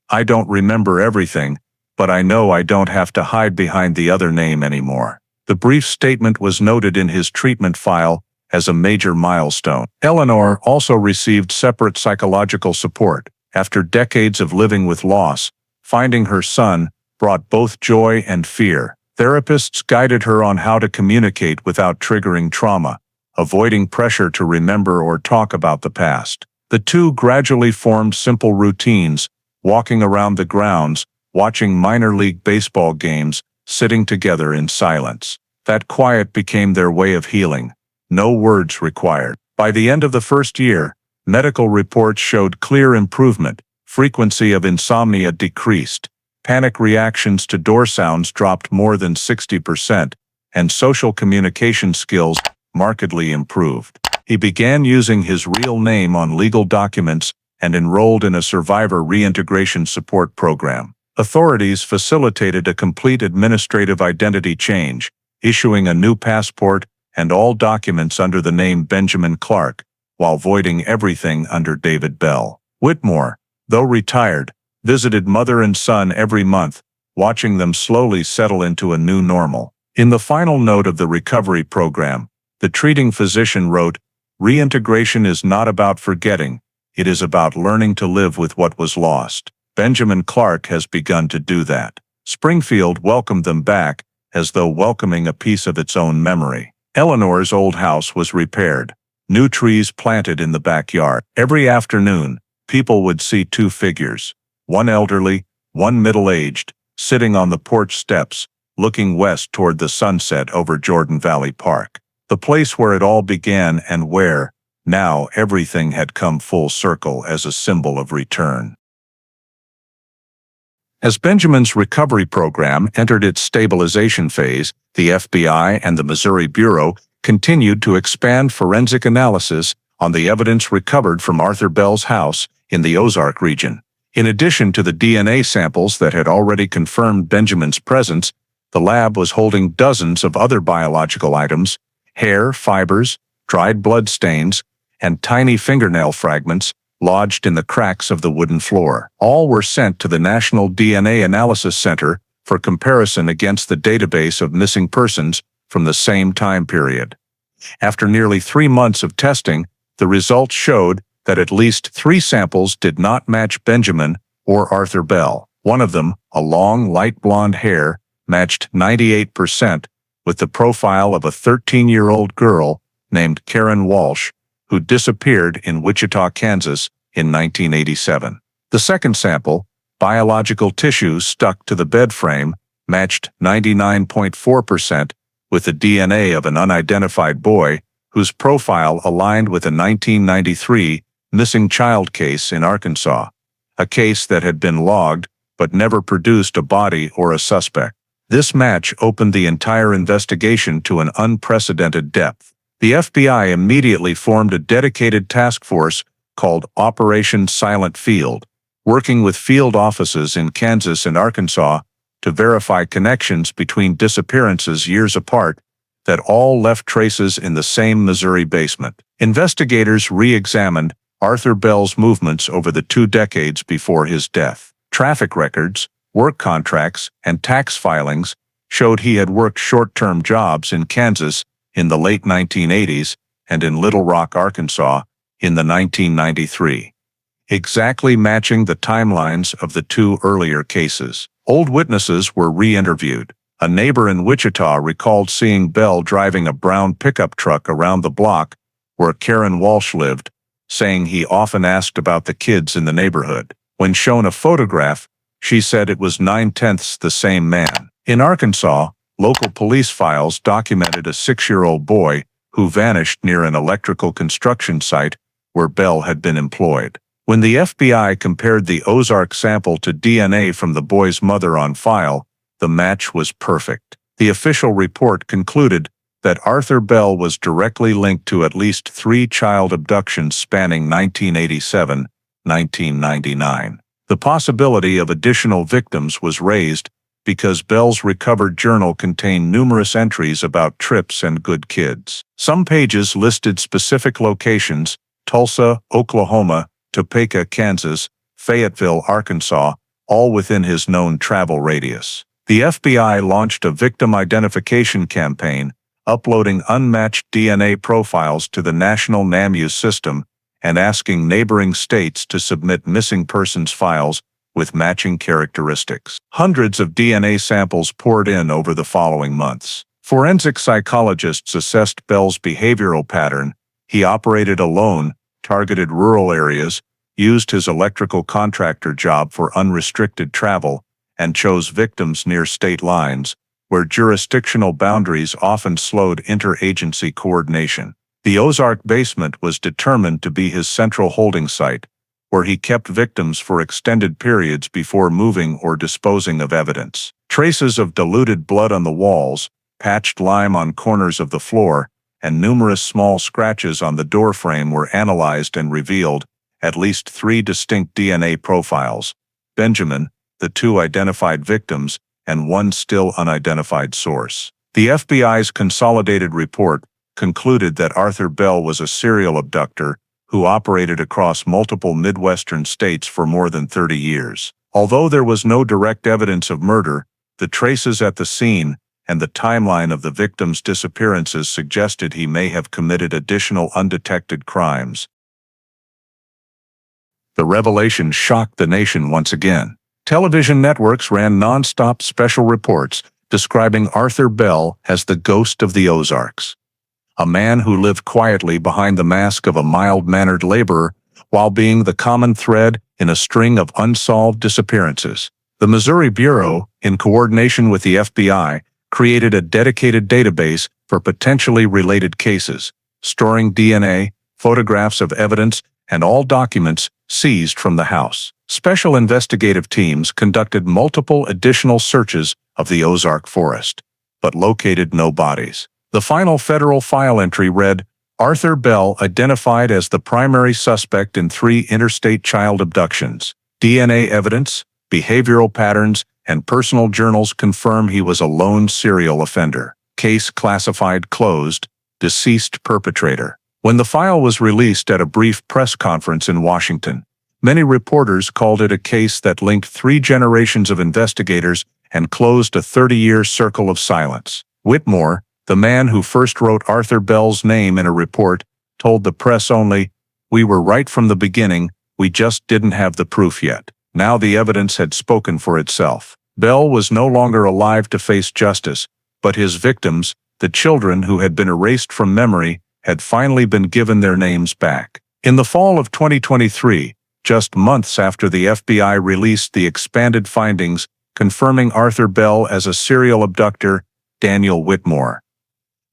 "I don't remember everything, but I know I don't have to hide behind the other name anymore." The brief statement was noted in his treatment file as a major milestone. Eleanor also received separate psychological support. After decades of living with loss, finding her son brought both joy and fear. Therapists guided her on how to communicate without triggering trauma, avoiding pressure to remember or talk about the past. The two gradually formed simple routines: walking around the grounds, watching minor league baseball games, sitting together in silence. That quiet became their way of healing. No words required. By the end of the first year, medical reports showed clear improvement. Frequency of insomnia decreased. Panic reactions to door sounds dropped more than 60%, and social communication skills markedly improved. He began using his real name on legal documents and enrolled in a survivor reintegration support program. Authorities facilitated a complete administrative identity change, issuing a new passport and all documents under the name Benjamin Clark, while voiding everything under David Bell. Whitmore, though retired, visited mother and son every month, watching them slowly settle into a new normal. In the final note of the recovery program, the treating physician wrote, "Reintegration is not about forgetting, it is about learning to live with what was lost." Benjamin Clark has begun to do that. Springfield welcomed them back, as though welcoming a piece of its own memory. Eleanor's old house was repaired. New trees planted in the backyard. Every afternoon, people would see two figures, one elderly, one middle-aged, sitting on the porch steps, looking west toward the sunset over Jordan Valley Park. The place where it all began and where, now, everything had come full circle as a symbol of return. As Benjamin's recovery program entered its stabilization phase, the FBI and the Missouri Bureau continued to expand forensic analysis on the evidence recovered from Arthur Bell's house in the Ozark region. In addition to the DNA samples that had already confirmed Benjamin's presence, the lab was holding dozens of other biological items: hair, fibers, dried blood stains, and tiny fingernail fragments lodged in the cracks of the wooden floor. All were sent to the National DNA Analysis Center for comparison against the database of missing persons from the same time period. After nearly 3 months of testing, the results showed that at least 3 samples did not match Benjamin or Arthur Bell. One of them, a long, light blonde hair, matched 98% with the profile of a 13-year-old girl named Karen Walsh, who disappeared in Wichita, Kansas in 1987. The second sample, biological tissue stuck to the bed frame, matched 99.4% with the DNA of an unidentified boy whose profile aligned with a 1993 missing child case in Arkansas, a case that had been logged but never produced a body or a suspect. This match opened the entire investigation to an unprecedented depth. The FBI immediately formed a dedicated task force called Operation Silent Field, working with field offices in Kansas and Arkansas to verify connections between disappearances years apart that all left traces in the same Missouri basement. Investigators re-examined Arthur Bell's movements over the 2 decades before his death. Traffic records, work contracts, and tax filings showed he had worked short-term jobs in Kansas in the late 1980s and in Little Rock, Arkansas in the 1993, exactly matching the timelines of the 2 earlier cases. Old witnesses were re-interviewed. A neighbor in Wichita recalled seeing Bell driving a brown pickup truck around the block where Karen Walsh lived, saying he often asked about the kids in the neighborhood. When shown a photograph, she said it was 9/10 the same man. In Arkansas, local police files documented a 6-year-old boy who vanished near an electrical construction site where Bell had been employed. When the FBI compared the Ozark sample to DNA from the boy's mother on file, the match was perfect. The official report concluded that Arthur Bell was directly linked to at least 3 child abductions spanning 1987-1999. The possibility of additional victims was raised because Bell's recovered journal contained numerous entries about trips and good kids. Some pages listed specific locations: Tulsa, Oklahoma, Topeka, Kansas, Fayetteville, Arkansas, all within his known travel radius. The FBI launched a victim identification campaign, uploading unmatched DNA profiles to the national NAMU system and asking neighboring states to submit missing persons files with matching characteristics. Hundreds of DNA samples poured in over the following months. Forensic psychologists assessed Bell's behavioral pattern. He operated alone, targeted rural areas, used his electrical contractor job for unrestricted travel, and chose victims near state lines, where jurisdictional boundaries often slowed interagency coordination. The Ozark basement was determined to be his central holding site, where he kept victims for extended periods before moving or disposing of evidence. Traces of diluted blood on the walls, patched lime on corners of the floor, and numerous small scratches on the doorframe were analyzed and revealed at least 3 distinct DNA profiles: Benjamin, the 2 identified victims, and 1 still unidentified source. The FBI's consolidated report concluded that Arthur Bell was a serial abductor who operated across multiple Midwestern states for more than 30 years. Although there was no direct evidence of murder, the traces at the scene and the timeline of the victims' disappearances suggested he may have committed additional undetected crimes. The revelation shocked the nation once again. Television networks ran non-stop special reports describing Arthur Bell as the ghost of the Ozarks, a man who lived quietly behind the mask of a mild-mannered laborer while being the common thread in a string of unsolved disappearances. The Missouri Bureau, in coordination with the FBI, created a dedicated database for potentially related cases, storing DNA, photographs of evidence, and all documents seized from the house. Special investigative teams conducted multiple additional searches of the Ozark forest, but located no bodies. The final federal file entry read, "Arthur Bell identified as the primary suspect in 3 interstate child abductions. DNA evidence, behavioral patterns, and personal journals confirm he was a lone serial offender. Case classified closed. Deceased perpetrator." When the file was released at a brief press conference in Washington, many reporters called it a case that linked 3 generations of investigators and closed a 30-year circle of silence. Whitmore, the man who first wrote Arthur Bell's name in a report, told the press only, "We were right from the beginning, we just didn't have the proof yet." Now the evidence had spoken for itself. Bell was no longer alive to face justice, but his victims, the children who had been erased from memory, had finally been given their names back. In the fall of 2023, just months after the FBI released the expanded findings confirming Arthur Bell as a serial abductor, Daniel Whitmore,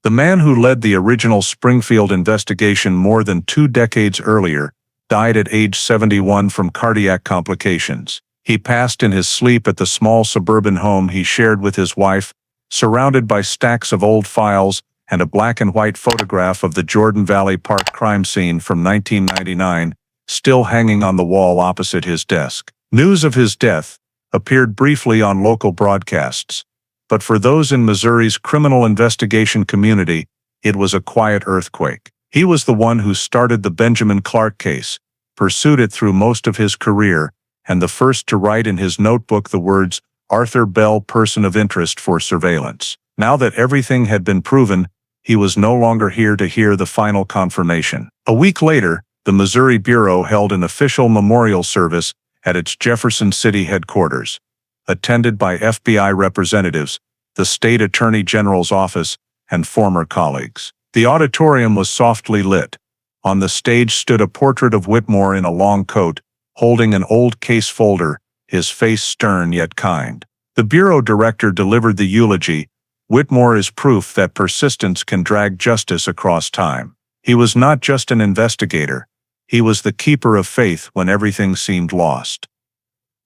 the man who led the original Springfield investigation more than 2 decades earlier, died at age 71 from cardiac complications. He passed in his sleep at the small suburban home he shared with his wife, surrounded by stacks of old files and a black and white photograph of the Jordan Valley Park crime scene from 1999, still hanging on the wall opposite his desk. News of his death appeared briefly on local broadcasts, but for those in Missouri's criminal investigation community, it was a quiet earthquake. He was the one who started the Benjamin Clark case, pursued it through most of his career, and the first to write in his notebook the words, "Arthur Bell, person of interest for surveillance." Now that everything had been proven, he was no longer here to hear the final confirmation. A week later, the Missouri Bureau held an official memorial service at its Jefferson City headquarters, attended by FBI representatives, the state attorney general's office, and former colleagues. The auditorium was softly lit. On the stage stood a portrait of Whitmore in a long coat, holding an old case folder, his face stern yet kind. The bureau director delivered the eulogy. "Whitmore is proof that persistence can drag justice across time. He was not just an investigator. He was the keeper of faith when everything seemed lost."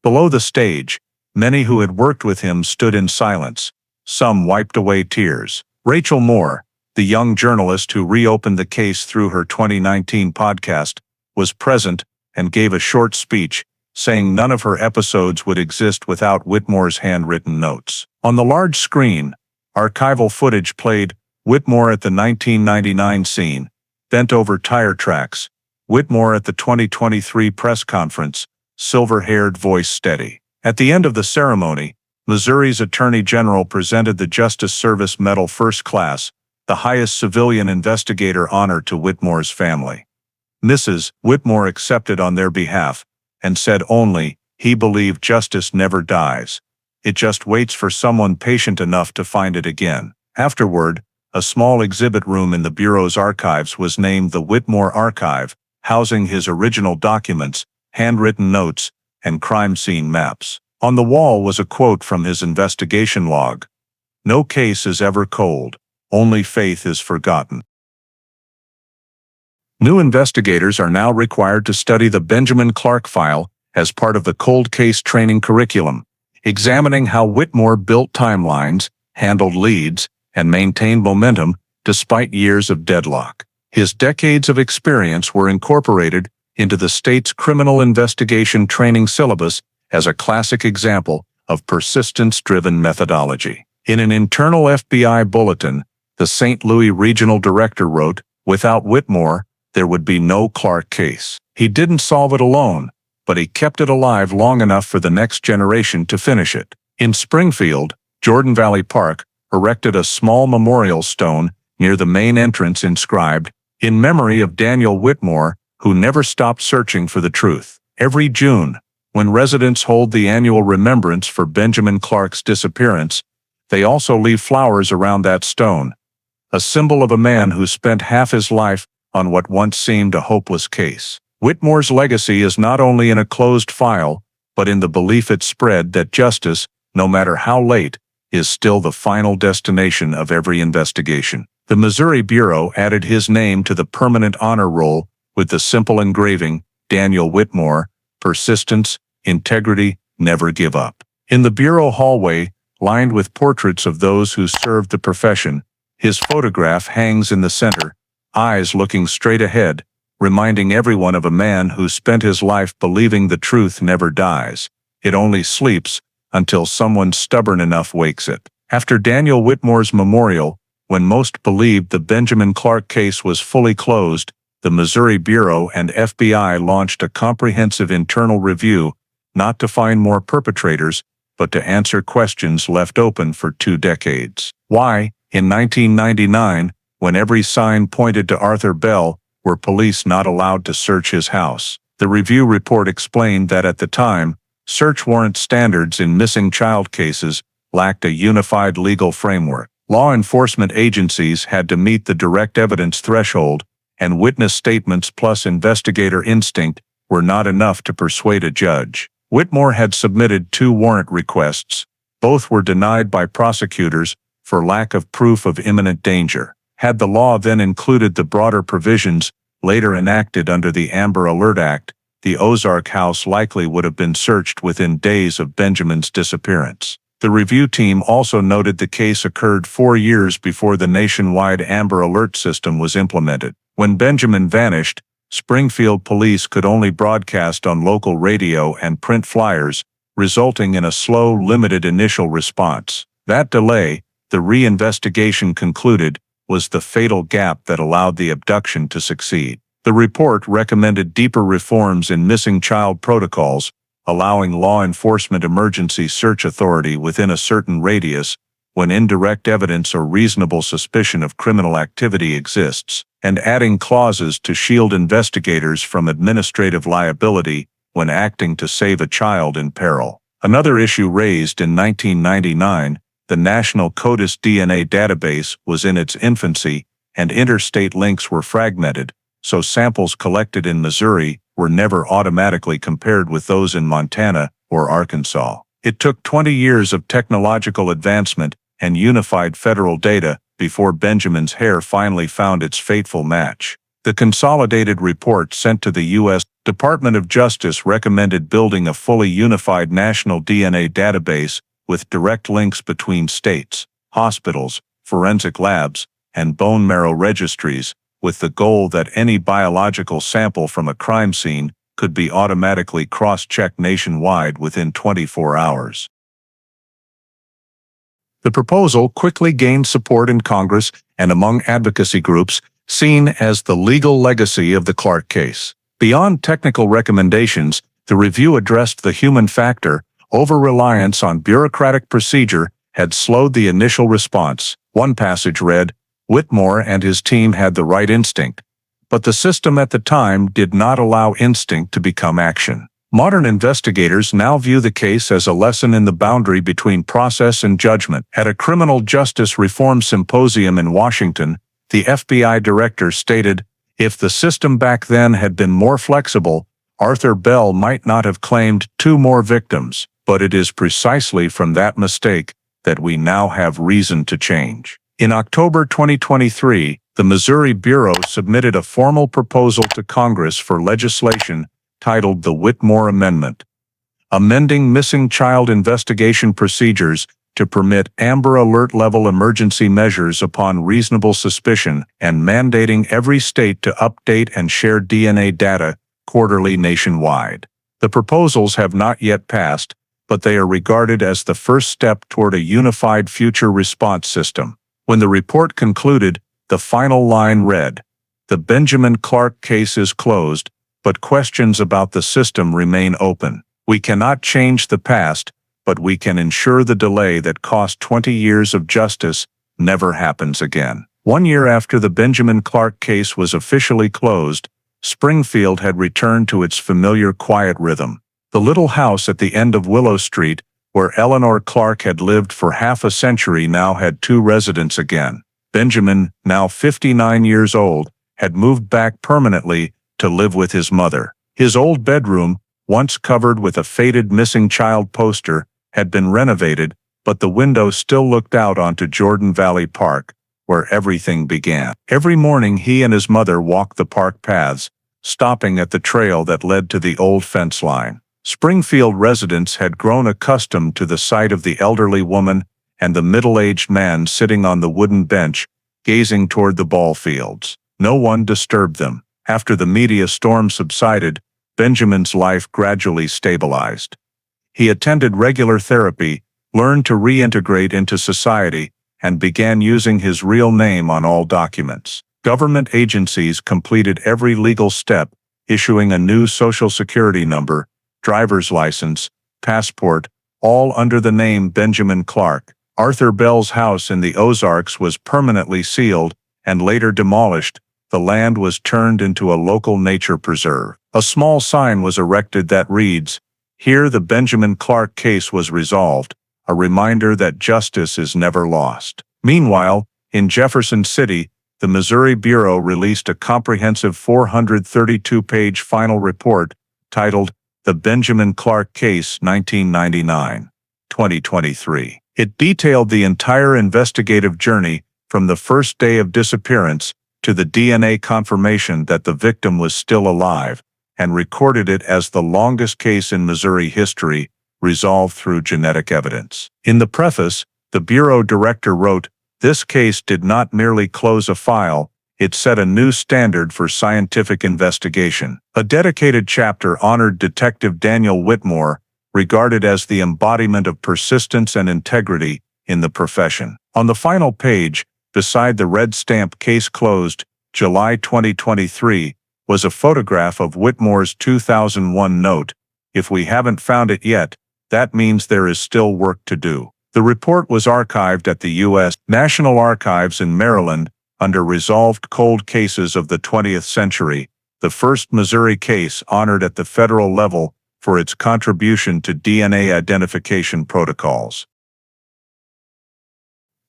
Below the stage, many who had worked with him stood in silence. Some wiped away tears. Rachel Moore, the young journalist who reopened the case through her 2019 podcast, was present and gave a short speech, saying none of her episodes would exist without Whitmore's handwritten notes. On the large screen, archival footage played Whitmore at the 1999 scene, bent over tire tracks, Whitmore at the 2023 press conference, silver-haired, voice steady. At the end of the ceremony, Missouri's Attorney General presented the Justice Service Medal First Class, the highest civilian investigator honor, to Whitmore's family. Mrs. Whitmore accepted on their behalf and said only, "He believed justice never dies. It just waits for someone patient enough to find it again." Afterward, a small exhibit room in the Bureau's archives was named the Whitmore Archive, housing his original documents, handwritten notes, and crime scene maps. On the wall was a quote from his investigation log: "No case is ever cold. Only faith is forgotten." New investigators are now required to study the Benjamin Clark file as part of the cold case training curriculum, examining how Whitmore built timelines, handled leads, and maintained momentum despite years of deadlock. His decades of experience were incorporated into the state's criminal investigation training syllabus as a classic example of persistence-driven methodology. In an internal FBI bulletin, the St. Louis regional director wrote, "Without Whitmore, there would be no Clark case. He didn't solve it alone, but he kept it alive long enough for the next generation to finish it." In Springfield, Jordan Valley Park erected a small memorial stone near the main entrance inscribed, "In memory of Daniel Whitmore, who never stopped searching for the truth." Every June, when residents hold the annual remembrance for Benjamin Clark's disappearance, they also leave flowers around that stone, a symbol of a man who spent half his life on what once seemed a hopeless case. Whitmore's legacy is not only in a closed file, but in the belief it spread that justice, no matter how late, is still the final destination of every investigation. The Missouri Bureau added his name to the permanent honor roll with the simple engraving, "Daniel Whitmore, persistence, integrity, never give up." In the Bureau hallway, lined with portraits of those who served the profession, his photograph hangs in the center, eyes looking straight ahead, reminding everyone of a man who spent his life believing the truth never dies. It only sleeps until someone stubborn enough wakes it. After Daniel Whitmore's memorial, when most believed the Benjamin Clark case was fully closed, the Missouri Bureau and FBI launched a comprehensive internal review, not to find more perpetrators, but to answer questions left open for 2 decades. Why, in 1999, when every sign pointed to Arthur Bell, were police not allowed to search his house? The review report explained that at the time, search warrant standards in missing child cases lacked a unified legal framework. Law enforcement agencies had to meet the direct evidence threshold, and witness statements plus investigator instinct were not enough to persuade a judge. Whitmore had submitted 2 warrant requests. Both were denied by prosecutors for lack of proof of imminent danger. Had the law then included the broader provisions later enacted under the Amber Alert Act, the Ozark house likely would have been searched within days of Benjamin's disappearance. The review team also noted the case occurred 4 years before the nationwide Amber Alert system was implemented. When Benjamin vanished, Springfield police could only broadcast on local radio and print flyers, resulting in a slow, limited initial response. That delay, the reinvestigation concluded, was the fatal gap that allowed the abduction to succeed. The report recommended deeper reforms in missing child protocols, allowing law enforcement emergency search authority within a certain radius when indirect evidence or reasonable suspicion of criminal activity exists, and adding clauses to shield investigators from administrative liability when acting to save a child in peril. Another issue raised in 1999, the National CODIS DNA database was in its infancy and interstate links were fragmented, so samples collected in Missouri were never automatically compared with those in Montana or Arkansas. It took 20 years of technological advancement and unified federal data before Benjamin's hair finally found its fateful match. The consolidated report sent to the U.S. Department of Justice recommended building a fully unified national DNA database with direct links between states, hospitals, forensic labs, and bone marrow registries, with the goal that any biological sample from a crime scene could be automatically cross-checked nationwide within 24 hours. The proposal quickly gained support in Congress and among advocacy groups, seen as the legal legacy of the Clark case. Beyond technical recommendations, the review addressed the human factor. Over-reliance on bureaucratic procedure had slowed the initial response. One passage read, "Whitmore and his team had the right instinct, but the system at the time did not allow instinct to become action." Modern investigators now view the case as a lesson in the boundary between process and judgment. At a criminal justice reform symposium in Washington, the FBI director stated, "If the system back then had been more flexible, Arthur Bell might not have claimed 2 more victims, but it is precisely from that mistake that we now have reason to change." In October 2023, the Missouri Bureau submitted a formal proposal to Congress for legislation titled the Whitmore Amendment, amending missing child investigation procedures to permit Amber Alert-level emergency measures upon reasonable suspicion and mandating every state to update and share DNA data quarterly nationwide. The proposals have not yet passed, but they are regarded as the first step toward a unified future response system. When the report concluded, the final line read, "The Benjamin Clark case is closed, but questions about the system remain open. We cannot change the past, but we can ensure the delay that cost 20 years of justice never happens again." 1 year after the Benjamin Clark case was officially closed, Springfield had returned to its familiar quiet rhythm. The little house at the end of Willow Street, where Eleanor Clark had lived for half a century, now had 2 residents again. Benjamin, now 59 years old, had moved back permanently to live with his mother. His old bedroom, once covered with a faded missing child poster, had been renovated, but the window still looked out onto Jordan Valley Park, where everything began. Every morning he and his mother walked the park paths, stopping at the trail that led to the old fence line. Springfield residents had grown accustomed to the sight of the elderly woman and the middle-aged man sitting on the wooden bench, gazing toward the ball fields. No one disturbed them. After the media storm subsided, Benjamin's life gradually stabilized. He attended regular therapy, learned to reintegrate into society, and began using his real name on all documents. Government agencies completed every legal step, issuing a new Social Security number, driver's license, passport, all under the name Benjamin Clark. Arthur Bell's house in the Ozarks was permanently sealed and later demolished. The land was turned into a local nature preserve. A small sign was erected that reads, "Here the Benjamin Clark case was resolved," a reminder that justice is never lost. Meanwhile, in Jefferson City, the Missouri Bureau released a comprehensive 432-page final report titled The Benjamin Clark Case 1999-2023. It detailed the entire investigative journey from the first day of disappearance to the DNA confirmation that the victim was still alive, and recorded it as the longest case in Missouri history, resolved through genetic evidence. In the preface, the Bureau director wrote, "This case did not merely close a file, it set a new standard for scientific investigation." A dedicated chapter honored Detective Daniel Whitmore, regarded as the embodiment of persistence and integrity in the profession. On the final page, beside the red stamp "Case Closed, July 2023, was a photograph of Whitmore's 2001 note, "If we haven't found it yet, that means there is still work to do." The report was archived at the U.S. National Archives in Maryland under Resolved Cold Cases of the 20th Century, the first Missouri case honored at the federal level for its contribution to DNA identification protocols.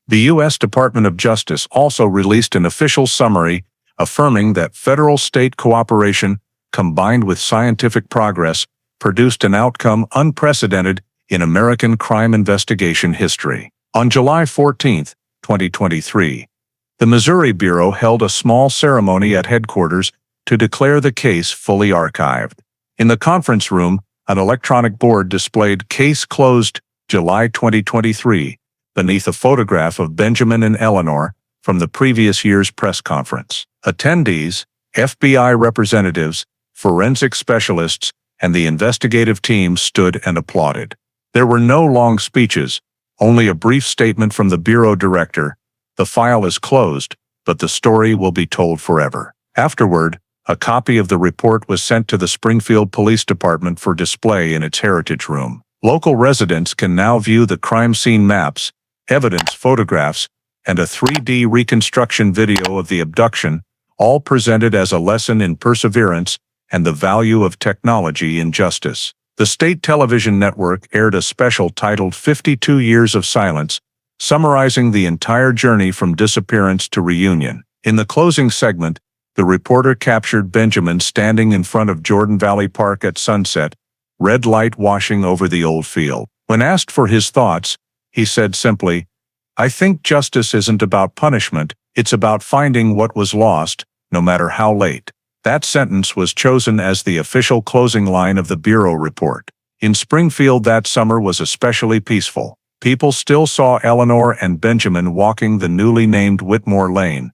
The U.S. Department of Justice also released an official summary affirming that federal-state cooperation, combined with scientific progress, produced an outcome unprecedented in American crime investigation history. On July 14, 2023, the Missouri Bureau held a small ceremony at headquarters to declare the case fully archived. In the conference room, an electronic board displayed "Case Closed, July 2023, beneath a photograph of Benjamin and Eleanor from the previous year's press conference. Attendees, FBI representatives, forensic specialists, and the investigative team stood and applauded. There were no long speeches, only a brief statement from the Bureau director: "The file is closed, but the story will be told forever." Afterward, a copy of the report was sent to the Springfield Police Department for display in its heritage room. Local residents can now view the crime scene maps, evidence photographs, and a 3D reconstruction video of the abduction, all presented as a lesson in perseverance and the value of technology in justice. The state television network aired a special titled 52 Years of Silence, summarizing the entire journey from disappearance to reunion. In the closing segment, the reporter captured Benjamin standing in front of Jordan Valley Park at sunset, red light washing over the old field. When asked for his thoughts, he said simply, "I think justice isn't about punishment, it's about finding what was lost, no matter how late." That sentence was chosen as the official closing line of the Bureau report. In Springfield that summer was especially peaceful. People still saw Eleanor and Benjamin walking the newly named Whitmore Lane,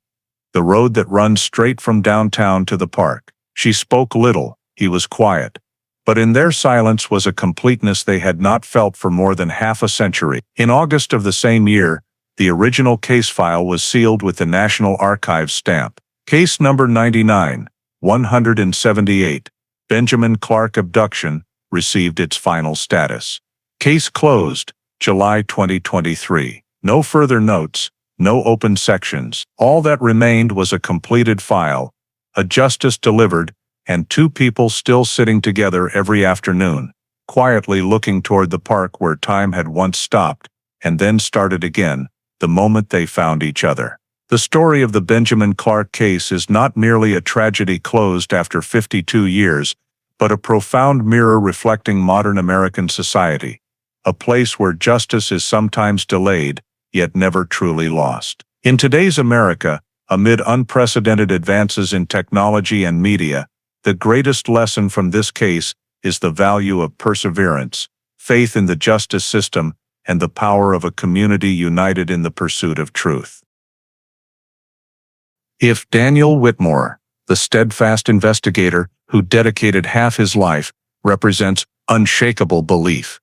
the road that runs straight from downtown to the park. She spoke little, he was quiet. But in their silence was a completeness they had not felt for more than half a century. In August of the same year, the original case file was sealed with the National Archives stamp. Case number 99-178, Benjamin Clark abduction, received its final status. Case closed, July 2023. No further notes, no open sections. All that remained was a completed file, a justice delivered, and two people still sitting together every afternoon, quietly looking toward the park where time had once stopped, and then started again, the moment they found each other. The story of the Benjamin Clark case is not merely a tragedy closed after 52 years, but a profound mirror reflecting modern American society, a place where justice is sometimes delayed, yet never truly lost. In today's America, amid unprecedented advances in technology and media, the greatest lesson from this case is the value of perseverance, faith in the justice system, and the power of a community united in the pursuit of truth. If Daniel Whitmore, the steadfast investigator who dedicated half his life, represents unshakable belief,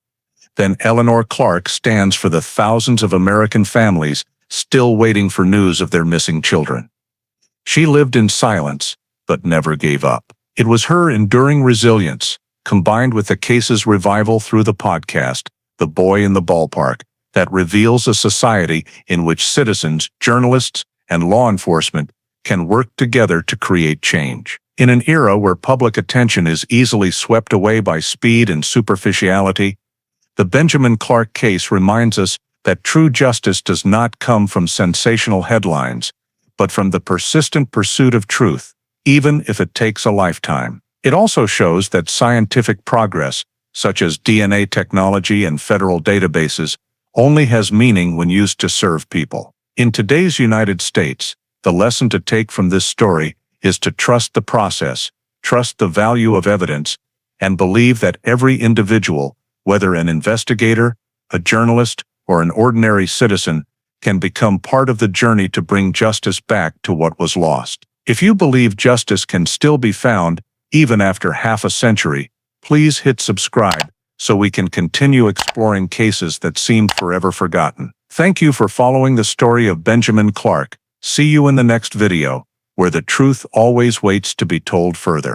then Eleanor Clark stands for the thousands of American families still waiting for news of their missing children. She lived in silence, but never gave up. It was her enduring resilience, combined with the case's revival through the podcast, The Boy in the Ballpark, that reveals a society in which citizens, journalists, and law enforcement can work together to create change. In an era where public attention is easily swept away by speed and superficiality, the Benjamin Clark case reminds us that true justice does not come from sensational headlines, but from the persistent pursuit of truth, even if it takes a lifetime. It also shows that scientific progress, such as DNA technology and federal databases, only has meaning when used to serve people. In today's United States, the lesson to take from this story is to trust the process, trust the value of evidence, and believe that every individual, whether an investigator, a journalist, or an ordinary citizen, can become part of the journey to bring justice back to what was lost. If you believe justice can still be found, even after half a century, please hit subscribe so we can continue exploring cases that seemed forever forgotten. Thank you for following the story of Benjamin Clark. See you in the next video, where the truth always waits to be told further.